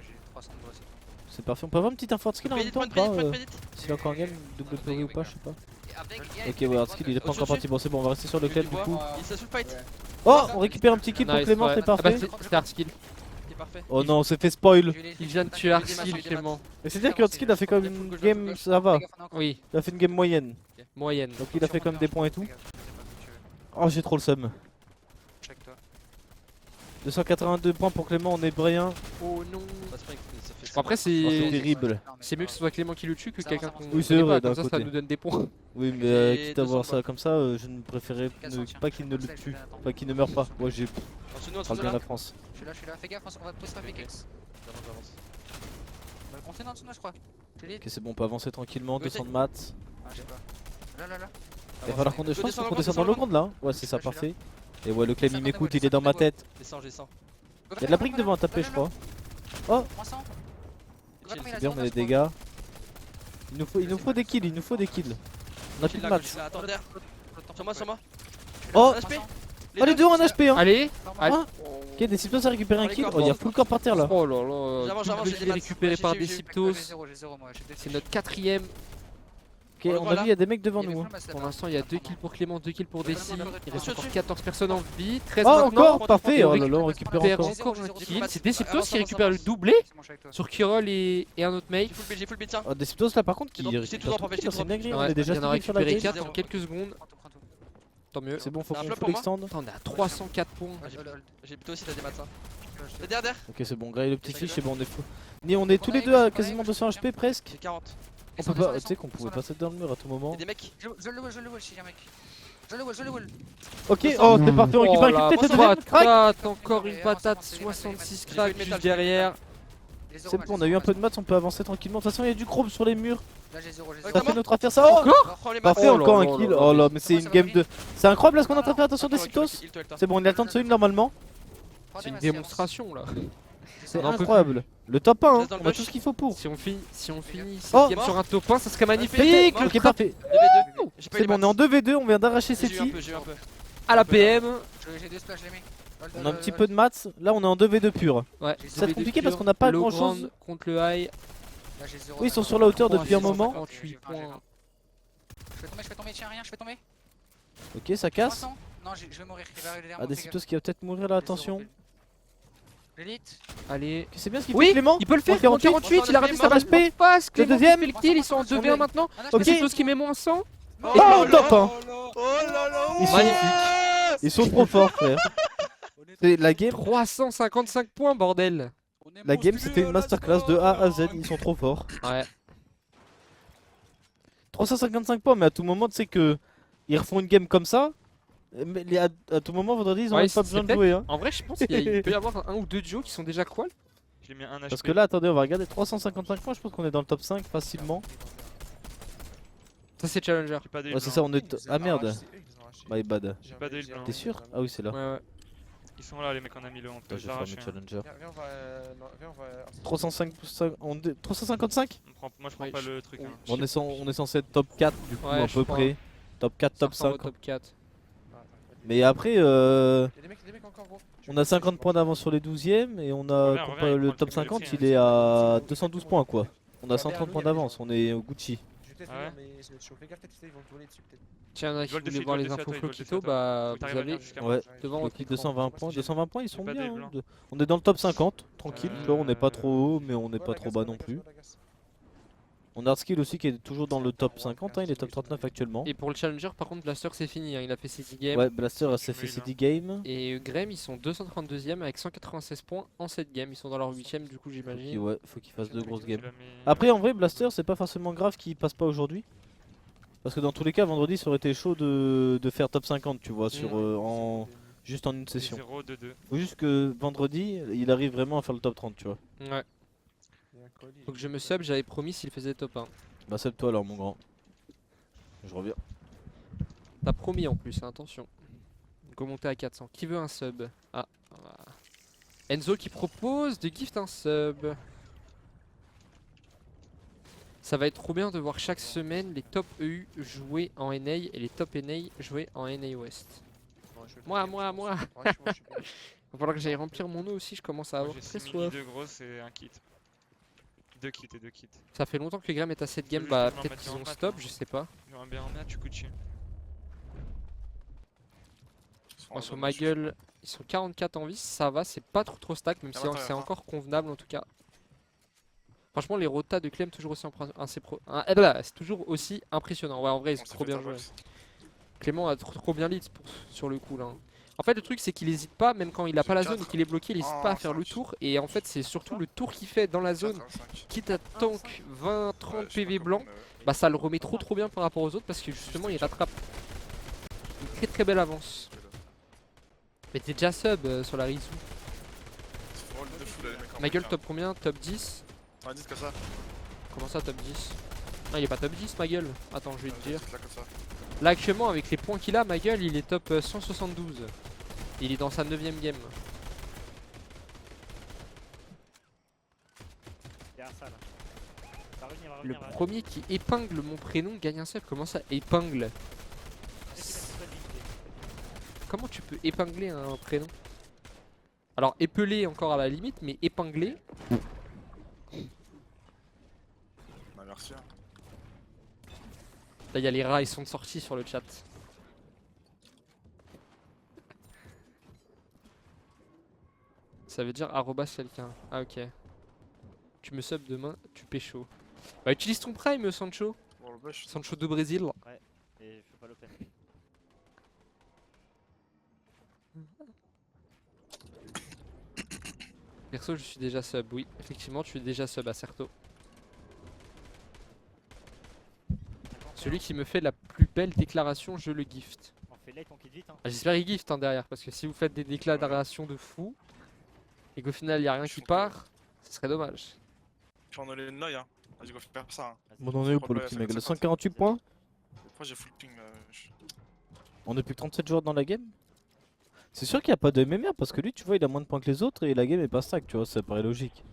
Speaker 9: J'ai 300 de bois, c'est tout.
Speaker 1: C'est parfait, on peut avoir une petite info de skill en même temps ou pas
Speaker 7: Prédite.
Speaker 1: s'il est encore en game, double PV ou pas, je sais pas.
Speaker 9: Et avec,
Speaker 1: Ok, ouais, Hardskill il est pas encore parti. Bon, c'est bon, on va rester sur le
Speaker 7: Du
Speaker 1: club du
Speaker 7: bois.
Speaker 1: coup.
Speaker 7: Il se full fight.
Speaker 1: Oh, on récupère un petit kill pour
Speaker 2: Nice,
Speaker 1: Clément,
Speaker 2: ouais.
Speaker 1: c'est
Speaker 2: Ah bah,
Speaker 1: parfait.
Speaker 2: c'était Hardskill.
Speaker 7: Il est parfait.
Speaker 1: Oh non, on s'est fait spoil.
Speaker 2: Il vient de tuer Hardskill Clément.
Speaker 1: Mais c'est-à-dire que Hardskill a fait quand même une game, ça va.
Speaker 2: Oui,
Speaker 1: Il a fait une game moyenne.
Speaker 2: moyenne.
Speaker 1: Donc il a fait quand même des points et tout. Oh, j'ai trop le seum.
Speaker 9: Check toi.
Speaker 1: 282 points pour Clément, on est brillant.
Speaker 2: Oh non.
Speaker 7: Pas sprint, il se fait
Speaker 2: Bon, après
Speaker 1: Oh, c'est
Speaker 2: c'est
Speaker 1: terrible.
Speaker 2: c'est mieux que ce soit Clément qui le tue que
Speaker 9: Ça
Speaker 2: quelqu'un
Speaker 9: avance,
Speaker 2: qu'on
Speaker 9: ça
Speaker 1: Oui, c'est
Speaker 2: connaît
Speaker 1: vrai,
Speaker 2: pas,
Speaker 1: d'un
Speaker 2: comme ça
Speaker 1: côté.
Speaker 2: nous donne des points.
Speaker 1: Oui, mais
Speaker 7: Et
Speaker 1: quitte à voir
Speaker 7: 200
Speaker 1: ça comme ça, je ne préférais pas qu'il ne le tue. Enfin, qu'il ne meure pas. Ouais, j'ai
Speaker 7: En dessous de nous, en
Speaker 1: parle
Speaker 7: dessous de
Speaker 1: bien
Speaker 7: là.
Speaker 1: la France.
Speaker 9: Je suis là. Fais gaffe, on va poster un PKX.
Speaker 7: J'avance.
Speaker 9: On va le compter en dessous de nous, je crois. J'ai dit.
Speaker 1: Ok, c'est bon, on peut avancer tranquillement.
Speaker 7: Oui,
Speaker 1: 200 de maths.
Speaker 9: Ah, je sais pas. Là.
Speaker 1: Il va falloir qu'on
Speaker 7: Faut
Speaker 1: je pense
Speaker 7: descendre
Speaker 1: qu'on
Speaker 7: le
Speaker 1: descende
Speaker 7: grand,
Speaker 1: dans le
Speaker 7: descendre
Speaker 1: compte là. Ouais, c'est ça,
Speaker 9: Je suis là.
Speaker 1: parfait. Et ouais, le claim il
Speaker 9: 50
Speaker 1: m'écoute,
Speaker 9: de
Speaker 1: il est dans ma
Speaker 9: bois.
Speaker 1: tête.
Speaker 7: J'ai 100.
Speaker 1: Il y a de la brique devant à taper, je crois. Oh,
Speaker 9: Moins 100.
Speaker 1: c'est bien, on a des dégâts. Il nous faut des kills, il nous faut des kills. On a plus de match.
Speaker 7: Attends, derrière. Sur moi.
Speaker 1: Oh,
Speaker 7: Un HP.
Speaker 1: oh les deux ont un HP hein.
Speaker 2: Allez.
Speaker 1: Ah. Ok, des Cyptos a récupéré un kill. Oh, il y a full corps par terre là.
Speaker 2: Oh là là.
Speaker 7: J'avance,
Speaker 2: Double
Speaker 7: j'ai des
Speaker 2: kill
Speaker 7: maths.
Speaker 2: récupéré par des
Speaker 9: J'ai
Speaker 2: Cyptos.
Speaker 9: 0, moi.
Speaker 2: C'est notre 4ème.
Speaker 1: Ok, on a vu, il y a des mecs devant nous. hein.
Speaker 2: Pour l'instant, il y a 2 kills pour Clément, 2 kills pour Desi. Il reste
Speaker 7: Dessus,
Speaker 2: encore
Speaker 7: dessus.
Speaker 2: 14 personnes en vie. 13
Speaker 1: Oh,
Speaker 2: maintenant.
Speaker 1: encore parfait.
Speaker 2: Et
Speaker 1: Oh
Speaker 2: on
Speaker 1: là là, on récupère
Speaker 2: récupère
Speaker 1: encore.
Speaker 2: encore un kill. C'est
Speaker 7: Avance,
Speaker 2: Deciptos qui
Speaker 7: avance,
Speaker 2: récupère le
Speaker 7: avance.
Speaker 2: doublé sur Kirol et un autre mate.
Speaker 7: J'ai full beat, tiens.
Speaker 1: Oh, des Cyptos là par contre qui
Speaker 7: C'est bon,
Speaker 1: récupèrent
Speaker 7: tout droit,
Speaker 1: tout le kill,
Speaker 7: tout
Speaker 1: c'est
Speaker 7: droit.
Speaker 1: bien gris. On
Speaker 2: Ouais,
Speaker 1: est déjà
Speaker 2: il y en a
Speaker 1: stylé sur la
Speaker 2: récupéré
Speaker 1: game.
Speaker 2: 4 en quelques secondes. Tant mieux.
Speaker 1: C'est bon, faut
Speaker 7: T'as un
Speaker 1: qu'on
Speaker 7: flop
Speaker 1: full
Speaker 7: pour moi
Speaker 1: extend.
Speaker 2: Attends, on est à 304 points.
Speaker 7: J'ai plutôt aussi, t'as des maths. T'es derrière.
Speaker 1: Ok, c'est bon, Grey le petit fiche, c'est bon, on est fou. On est tous les deux à quasiment 200 HP presque.
Speaker 7: J'ai 40.
Speaker 1: On peut pas, tu sais qu'on pouvait passer dans le mur à tout moment.
Speaker 7: Y'a des mecs.
Speaker 9: Je le wall, si j'ai un mec. Je le wall.
Speaker 1: Ok, oh c'est parfait, on récupère
Speaker 2: la
Speaker 1: une tête de deuxième crack.
Speaker 2: patate, encore une patate, 66 cracks juste derrière.
Speaker 1: C'est bon, on a eu un peu de maths, on peut avancer tranquillement. De toute façon, il y a du chrome sur les murs.
Speaker 9: Là, j'ai 0.
Speaker 1: Ça fait notre affaire, ça. Oh,
Speaker 7: Prends les maths.
Speaker 1: parfait,
Speaker 2: Oh là
Speaker 1: encore
Speaker 2: là
Speaker 1: un kill.
Speaker 2: là
Speaker 1: Oh
Speaker 2: là.
Speaker 1: là, mais c'est une game de. C'est incroyable là ce qu'on est en train de faire. Attention des Cyptos. C'est bon, il a le temps de se une normalement.
Speaker 2: C'est une démonstration là.
Speaker 1: C'est
Speaker 2: On en peut
Speaker 1: incroyable. Le top 1,
Speaker 7: Laisse dans le
Speaker 1: on a
Speaker 7: bush.
Speaker 1: tout ce qu'il faut pour.
Speaker 2: Si on finit cette
Speaker 1: Oh.
Speaker 2: game sur un top 1, ça serait magnifique.
Speaker 7: Mort.
Speaker 2: Le
Speaker 1: Ok,
Speaker 2: trap
Speaker 1: parfait.
Speaker 7: J'ai pas
Speaker 1: C'est bon, on est en 2v2, on vient d'arracher
Speaker 7: J'ai eu un
Speaker 1: Seti.
Speaker 7: peu, j'ai eu un peu.
Speaker 2: à la PM.
Speaker 9: J'ai 2 splash, les mecs.
Speaker 1: On a un petit peu de maths. Là, on est en 2v2 pur.
Speaker 2: Ouais,
Speaker 1: Ça va être compliqué parce qu'on n'a pas
Speaker 2: low
Speaker 1: grand chose.
Speaker 2: ground contre le high.
Speaker 9: Là, j'ai 0.
Speaker 1: Oui, ils sont sur la hauteur depuis un moment.
Speaker 2: 58 points.
Speaker 9: Je fais tomber, tiens, rien, je fais tomber.
Speaker 1: Ok, ça casse.
Speaker 9: 300. Non, je vais mourir. Il va arriver derrière
Speaker 1: Ah,
Speaker 9: moi,
Speaker 1: des
Speaker 9: fais
Speaker 1: Cyptos qui va peut-être mourir là, attention.
Speaker 9: L'élite.
Speaker 2: Allez.
Speaker 1: Ok, c'est bien ce qu'il
Speaker 2: Oui,
Speaker 1: fait Clément.
Speaker 2: il peut le faire.
Speaker 1: 48.
Speaker 2: 48, il a raté sa
Speaker 7: Mort.
Speaker 2: HP. Passe. Clément qui
Speaker 1: deuxième.
Speaker 2: fait le kill, ils sont en 2v1 maintenant.
Speaker 1: Ok.
Speaker 2: C'est tous qui met moins 100.
Speaker 1: Oh, top 1.
Speaker 7: Oh là là.
Speaker 1: Ils sont-
Speaker 2: Magnifique.
Speaker 1: Ils sont trop forts, frère. C'est la game.
Speaker 2: 355 points, bordel.
Speaker 1: La game, c'était une masterclass de A à Z. Ils sont trop forts.
Speaker 2: Ouais.
Speaker 1: 355 points, mais à tout moment, tu sais que ils refont une game comme ça. Mais à tout moment, vendredi, ils ont
Speaker 2: Ouais,
Speaker 1: même pas
Speaker 2: c'est
Speaker 1: besoin de
Speaker 2: peut-être-
Speaker 1: jouer. Hein.
Speaker 2: En vrai, je pense qu'il peut y avoir un ou deux duos qui sont déjà qual.
Speaker 3: J'ai mis un HP.
Speaker 1: Parce que là, attendez, on va regarder 355 points. Je pense qu'on est dans le top 5 facilement.
Speaker 2: Ça, c'est Challenger.
Speaker 3: J'ai pas de
Speaker 1: Ouais, c'est ça, on est. Ah merde, my bad.
Speaker 3: Pas de heal blanc.
Speaker 1: T'es sûr? Ah oui, c'est là.
Speaker 2: Ouais, ouais.
Speaker 3: Ils sont là les mecs, on a mis le on peut
Speaker 1: Là,
Speaker 3: les
Speaker 1: je vais faire
Speaker 3: arracher.
Speaker 1: mes
Speaker 3: hein.
Speaker 1: challenger.
Speaker 4: Viens, on va. Non, viens, on va.
Speaker 1: 305, 355
Speaker 3: Moi je prends
Speaker 2: Ouais,
Speaker 3: pas
Speaker 2: je-
Speaker 3: le truc.
Speaker 2: oui.
Speaker 3: hein.
Speaker 1: on est censé être top 4 du coup
Speaker 2: Ouais,
Speaker 1: à
Speaker 2: je
Speaker 1: peu
Speaker 2: crois.
Speaker 1: près. Top 4,
Speaker 2: Ça
Speaker 1: top
Speaker 2: ressemble au
Speaker 1: 5.
Speaker 2: top 4.
Speaker 1: Mais après,
Speaker 4: Y'a des mecs encore gros.
Speaker 1: on a 50 points d'avance sur les 12e et on a
Speaker 3: Reviens, reviens, il
Speaker 1: le
Speaker 3: prend le
Speaker 1: top
Speaker 3: truc
Speaker 1: 50
Speaker 3: militaire,
Speaker 1: il est à
Speaker 4: c'est bon,
Speaker 1: 212
Speaker 4: c'est
Speaker 1: points
Speaker 4: bon.
Speaker 1: quoi. On a
Speaker 4: Ouais,
Speaker 1: 130
Speaker 4: Berlou,
Speaker 1: points
Speaker 4: il y a des
Speaker 1: d'avance,
Speaker 4: gens.
Speaker 1: on est au Gucci.
Speaker 4: Je vais peut-être
Speaker 3: Ah
Speaker 4: venir,
Speaker 3: ouais
Speaker 4: mais ça va être chaud. Fais gaffe, peut-être ils vont te voler dessus peut-être.
Speaker 2: Tiens, il y en a qui
Speaker 3: Ils volent
Speaker 2: voulaient
Speaker 3: dessus,
Speaker 2: voir
Speaker 3: ils
Speaker 2: les
Speaker 3: volent dessus à
Speaker 2: infos
Speaker 3: toi, ils volent dessus à
Speaker 2: Flokito,
Speaker 3: toi.
Speaker 2: bah
Speaker 3: Faut que
Speaker 2: vous
Speaker 3: t'arrives à
Speaker 2: allez
Speaker 3: venir jusqu'à moi.
Speaker 1: Ouais,
Speaker 2: devant
Speaker 1: le
Speaker 2: votre
Speaker 1: kill
Speaker 2: écran.
Speaker 1: 220 points, 220 points ils
Speaker 3: J'ai
Speaker 1: sont
Speaker 3: pas
Speaker 1: bien.
Speaker 3: des
Speaker 1: Hein.
Speaker 3: blancs.
Speaker 1: On est dans le top 50, tranquille, tu vois, on n'est pas trop
Speaker 3: Euh,
Speaker 1: haut mais on n'est pas trop bas non plus. On a Hardskill aussi qui est toujours dans le top 50, hein, il est top 39 actuellement.
Speaker 2: Et pour le challenger, par contre, Blaster c'est fini, hein, il a fait ses 10 games.
Speaker 1: Ouais, Blaster s'est fait
Speaker 3: Oui,
Speaker 1: ses
Speaker 3: là.
Speaker 1: 10 games.
Speaker 2: Et Grem, ils sont 232ème avec 196 points en 7 games. Ils sont dans leur 8ème, du coup,
Speaker 1: Et
Speaker 2: j'imagine.
Speaker 1: ouais, faut qu'il fasse de grosses games.
Speaker 3: Tu l'as mis-
Speaker 1: Après en vrai Blaster c'est pas forcément grave qu'il passe pas aujourd'hui. Parce que dans tous les cas vendredi ça aurait été chaud de faire top 50 tu vois sur juste en une session.
Speaker 3: 0, 2, 2.
Speaker 1: Faut juste que vendredi il arrive vraiment à faire le top 30 tu vois.
Speaker 2: Ouais. Donc je me sub, j'avais promis s'il faisait top 1.
Speaker 1: Bah sub toi alors mon grand. Je reviens.
Speaker 2: T'as promis en plus, hein, attention. Go monter à 400. Qui veut un sub? Ah, voilà. Enzo qui propose de gift un sub. Ça va être trop bien de voir chaque semaine les top EU jouer en NA et les top NA jouer en NA West. Moi. Va falloir que j'aille remplir mon eau aussi, je commence à
Speaker 3: Moi
Speaker 2: avoir
Speaker 3: j'ai
Speaker 2: très
Speaker 3: 6
Speaker 2: soif.
Speaker 3: de gros et un kit. 2 kits et 2 kits.
Speaker 2: Ça fait longtemps que Graham est à cette game,
Speaker 3: juste
Speaker 2: bah
Speaker 3: que je m'en
Speaker 2: peut-être
Speaker 3: mette
Speaker 2: qu'ils
Speaker 3: en
Speaker 2: ont
Speaker 3: maths,
Speaker 2: stop,
Speaker 3: hein.
Speaker 2: je sais pas.
Speaker 3: J'aimerais bien en mettre, tu coûtes chier.
Speaker 2: Moi sur ma gueule, ils sont 44 en vie, ça va, c'est pas trop stack, même si
Speaker 5: attends,
Speaker 2: c'est
Speaker 5: attends.
Speaker 2: encore convenable en tout cas. Franchement les rotas de Clem toujours aussi c'est toujours aussi impressionnant. Ouais en vrai ils sont trop bien joués. Clément a trop bien lead sur le coup là. En fait le truc c'est qu'il hésite pas, même quand il a pas la zone et qu'il est bloqué, il hésite pas à faire le tour. Et en fait c'est surtout le tour qu'il fait dans la zone, quitte à tank 20-30 PV blanc, bah ça le remet trop bien par rapport aux autres parce que justement il rattrape une très belle avance. Mais t'es déjà sub sur la Rizou. Ma gueule top combien? Top 10?
Speaker 5: Ouais, dites comme ça.
Speaker 2: Comment ça top 10? Non il est pas top 10 ma gueule. Attends je vais te dire.
Speaker 5: Là, comme ça.
Speaker 2: Là actuellement avec les points qu'il a, ma gueule il est top 172. Il est dans sa 9ème game.
Speaker 6: Derrière ça là. Va revenir, va
Speaker 2: Le
Speaker 6: revenir.
Speaker 2: premier qui épingle mon prénom gagne un sub. Comment ça épingle? Comment tu peux épingler un prénom? Alors épeler encore à la limite, mais épingler.
Speaker 5: Bah, merci. Hein.
Speaker 2: Là il y a les rats, ils sont sortis sur le chat. Ça veut dire arrobas quelqu'un. Ah ok. Tu me sub demain, tu pécho. Bah utilise ton prime Sancho.
Speaker 5: Bon, le bush.
Speaker 2: Sancho de Brésil.
Speaker 6: Et je fais pas l'open.
Speaker 2: Perso je suis déjà sub, oui. Effectivement tu es déjà sub à Certo. Celui qui me fait la plus belle déclaration, je le gift.
Speaker 6: On fait late, on quitte vite. Hein.
Speaker 2: Ah, j'espère qu'il gift hein, derrière, parce que si vous faites des déclarations de fou et qu'au final il n'y a rien qui part, ce serait dommage.
Speaker 5: Puis on a les noyaux. Hein. Vas-y, go faire ça. Hein.
Speaker 1: Bon on est où pour le petit mec? Le 148 points.
Speaker 5: Pourquoi j'ai full ping
Speaker 1: On est plus que 37 joueurs dans la game. C'est sûr qu'il n'y a pas de MMR parce que lui tu vois il a moins de points que les autres et la game est pas stack tu vois, ça paraît logique.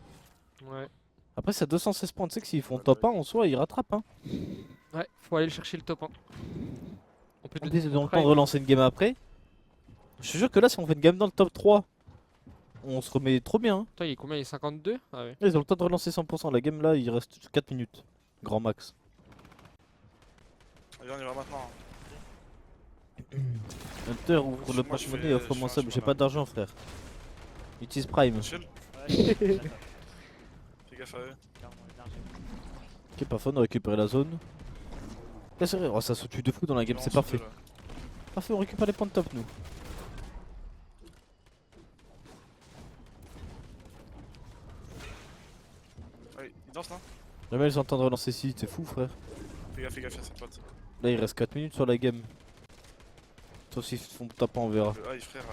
Speaker 2: Ouais.
Speaker 1: Après c'est à 216 points, tu sais que s'ils font top 1 en soi ils rattrapent hein.
Speaker 2: Ouais, faut aller le chercher le top 1. On peut
Speaker 1: Ils
Speaker 2: donner
Speaker 1: ont
Speaker 2: mon
Speaker 1: le temps
Speaker 2: prime.
Speaker 1: de relancer une game après. Je te jure que là si on fait une game dans le top 3, on se remet trop bien hein.
Speaker 2: Putain, il est combien? Il est 52? Ah ouais.
Speaker 1: Ils ont le temps de relancer 100%, la game là il reste 4 minutes. Grand max.
Speaker 5: Allez, on y va maintenant. Hein.
Speaker 1: Hunter ouvre le
Speaker 5: Moi, je
Speaker 1: porte-monnaie
Speaker 5: fais-
Speaker 1: et offre-moi
Speaker 5: je
Speaker 1: ça,
Speaker 5: fais un
Speaker 1: j'ai
Speaker 5: chemin
Speaker 1: pas
Speaker 5: là.
Speaker 1: d'argent frère. Utilise Prime.
Speaker 5: Chill,
Speaker 6: Ouais, d'accord.
Speaker 5: fais gaffe à eux.
Speaker 6: Clairement, énergie.
Speaker 1: Ok parfait, on a récupéré la zone. Là c'est vrai, oh, ça se tue de fou dans la game,
Speaker 5: Non,
Speaker 1: c'est
Speaker 5: on
Speaker 1: parfait.
Speaker 5: se fait, là.
Speaker 1: Parfait, on récupère les points de top nous.
Speaker 5: Ouais, il danse là.
Speaker 1: Jamais ils entendent relancer ici, t'es fou frère.
Speaker 5: Fais gaffe, y'a ses potes.
Speaker 1: Là il reste 4 minutes sur la game. Sauf s'ils font top 1 on verra.
Speaker 5: Aïe frère.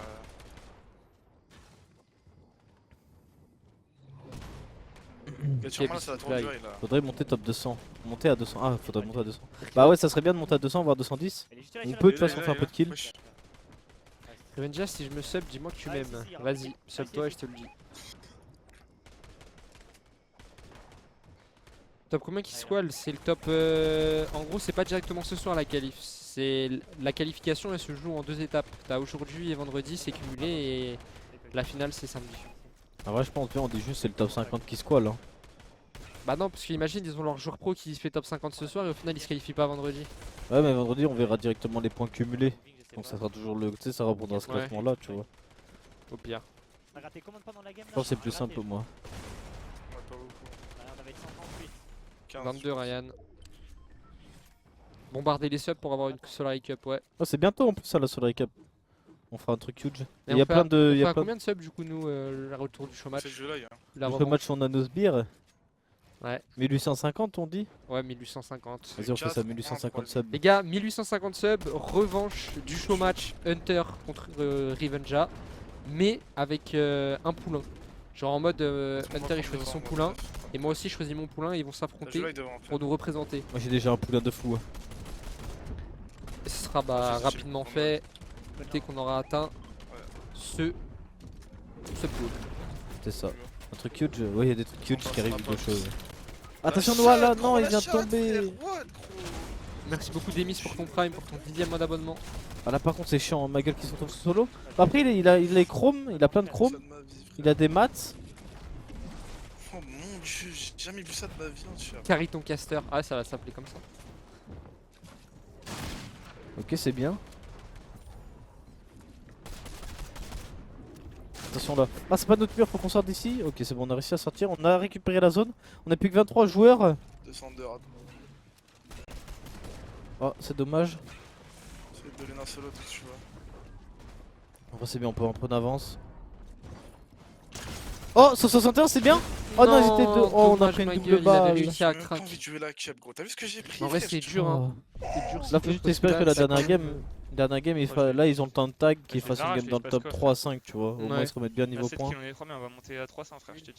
Speaker 5: Y'a sûrement là, c'est la tour du rail là.
Speaker 1: Faudrait monter top 200. Monter à 200. Ah, faudrait monter à 200. Bah ouais, ça serait bien de monter à 200 voire 210.
Speaker 6: Elle est juste là,
Speaker 1: On
Speaker 6: là,
Speaker 1: peut de
Speaker 6: là,
Speaker 1: toute façon
Speaker 6: là,
Speaker 1: faire un peu de kill.
Speaker 5: Wesh.
Speaker 6: là.
Speaker 2: Revenja, si je me sub, dis-moi que tu
Speaker 6: Ah,
Speaker 2: m'aimes.
Speaker 6: si, si,
Speaker 2: Vas-y,
Speaker 6: si,
Speaker 2: sub-toi et
Speaker 6: si.
Speaker 2: je te le dis. Top combien qui squall? C'est le top. En gros, c'est pas directement ce soir la qualif. C'est la qualification, elle se joue en 2 étapes. T'as aujourd'hui et vendredi, c'est cumulé et la finale, c'est samedi.
Speaker 1: En vrai, je pense on dit juste c'est le top 50 qui squall. Hein.
Speaker 2: Bah non, parce qu'imagine, ils ont leur joueur pro qui se fait top 50 ce soir et au final, ils se qualifient pas vendredi.
Speaker 1: Ouais, mais vendredi, on verra directement les points cumulés. Donc ça sera toujours le. Tu sais, ça reprendra ce
Speaker 2: Ouais.
Speaker 1: classement là, tu vois.
Speaker 2: Au pire.
Speaker 6: T'as raté combien de points dans la game
Speaker 1: Je
Speaker 6: là?
Speaker 1: pense que c'est plus
Speaker 6: Raté.
Speaker 1: simple pour moi.
Speaker 5: Ouais, pas beaucoup.
Speaker 6: On avait 138.
Speaker 5: 15,
Speaker 2: 22, Ryan. Bombarder les subs pour avoir une Solar Cup, ouais.
Speaker 1: Oh, c'est bientôt en plus ça la Solar Cup. On fera un truc huge.
Speaker 2: Et
Speaker 1: Il y a
Speaker 2: on fait
Speaker 1: plein de.
Speaker 2: on
Speaker 1: Il y
Speaker 2: fait
Speaker 1: a
Speaker 2: à
Speaker 1: plein
Speaker 2: combien de subs du coup, nous, le retour du chômage?
Speaker 5: C'est ce jeu-là, il y a.
Speaker 2: La
Speaker 1: Le
Speaker 2: revanche.
Speaker 1: match on a nos sbires.
Speaker 2: Ouais.
Speaker 1: 1850 on dit.
Speaker 2: Ouais, 1850.
Speaker 1: Vas-y, on fait ça
Speaker 5: quatre,
Speaker 1: 1850
Speaker 5: un,
Speaker 1: subs.
Speaker 2: Les gars, 1850 subs, revanche du show match Hunter contre Revenja, mais avec un poulain. Genre en mode Hunter il choisit son poulain et moi aussi je choisis mon poulain et ils vont s'affronter pour nous représenter.
Speaker 1: Moi j'ai déjà un poulain de fou. Hein.
Speaker 2: Et ce sera bah, rapidement fait dès qu'on aura atteint ce pool.
Speaker 1: C'est ça. Un truc huge. Ouais, il y a des trucs huge qui arrivent de choses. Attention Noah là, non, il vient de tomber.
Speaker 2: Merci beaucoup Demis pour ton prime, pour ton 10ème mois d'abonnement.
Speaker 1: Ah là par contre c'est chiant, ma gueule qui se retrouve solo. Après il a les chromes, il a plein de chromes, il a des mats.
Speaker 5: Oh mon dieu, j'ai jamais vu ça de ma vie entière.
Speaker 2: Carry ton caster, ah ça va s'appeler comme ça.
Speaker 1: Ok c'est bien. Attention là. Ah c'est pas notre mur, faut qu'on sorte d'ici. Ok c'est bon, on a réussi à sortir, on a récupéré la zone. On a plus que 23 joueurs.
Speaker 5: Descendre.
Speaker 1: Oh c'est dommage.
Speaker 5: C'est de donner un solo tout, tu vois.
Speaker 1: En vrai c'est bien, on peut en prendre avance. Oh 161 c'est bien. Oh non, ils étaient deux. Oh, on a
Speaker 2: dommage,
Speaker 1: pris une
Speaker 2: ma
Speaker 1: double
Speaker 2: gueule, il
Speaker 1: balle.
Speaker 2: avait
Speaker 5: J'ai
Speaker 2: réussi à
Speaker 5: même pas
Speaker 2: craquer.
Speaker 5: envie de jouer la cup, gros. T'as vu ce que j'ai pris?
Speaker 2: En vrai
Speaker 5: frère,
Speaker 2: c'est
Speaker 5: je te
Speaker 2: dur
Speaker 5: jure.
Speaker 2: hein.
Speaker 1: Oh.
Speaker 2: C'est dur,
Speaker 1: Là
Speaker 2: c'est
Speaker 1: faut juste
Speaker 2: dur,
Speaker 1: espérer que
Speaker 2: parce
Speaker 1: la
Speaker 2: là,
Speaker 1: dernière game, là ils ont le temps de tag, qu'ils
Speaker 3: je
Speaker 1: fassent une
Speaker 3: l'arrache,
Speaker 1: game dans le
Speaker 3: je sais
Speaker 1: top
Speaker 3: pas ce
Speaker 1: 3 à 5 tu vois. Au moins
Speaker 2: Ouais.
Speaker 1: ils se remettent bien
Speaker 3: Là,
Speaker 1: niveau
Speaker 3: 7
Speaker 1: points.
Speaker 3: kills, on est 3, mais on va monter à 300, frère, je te dis.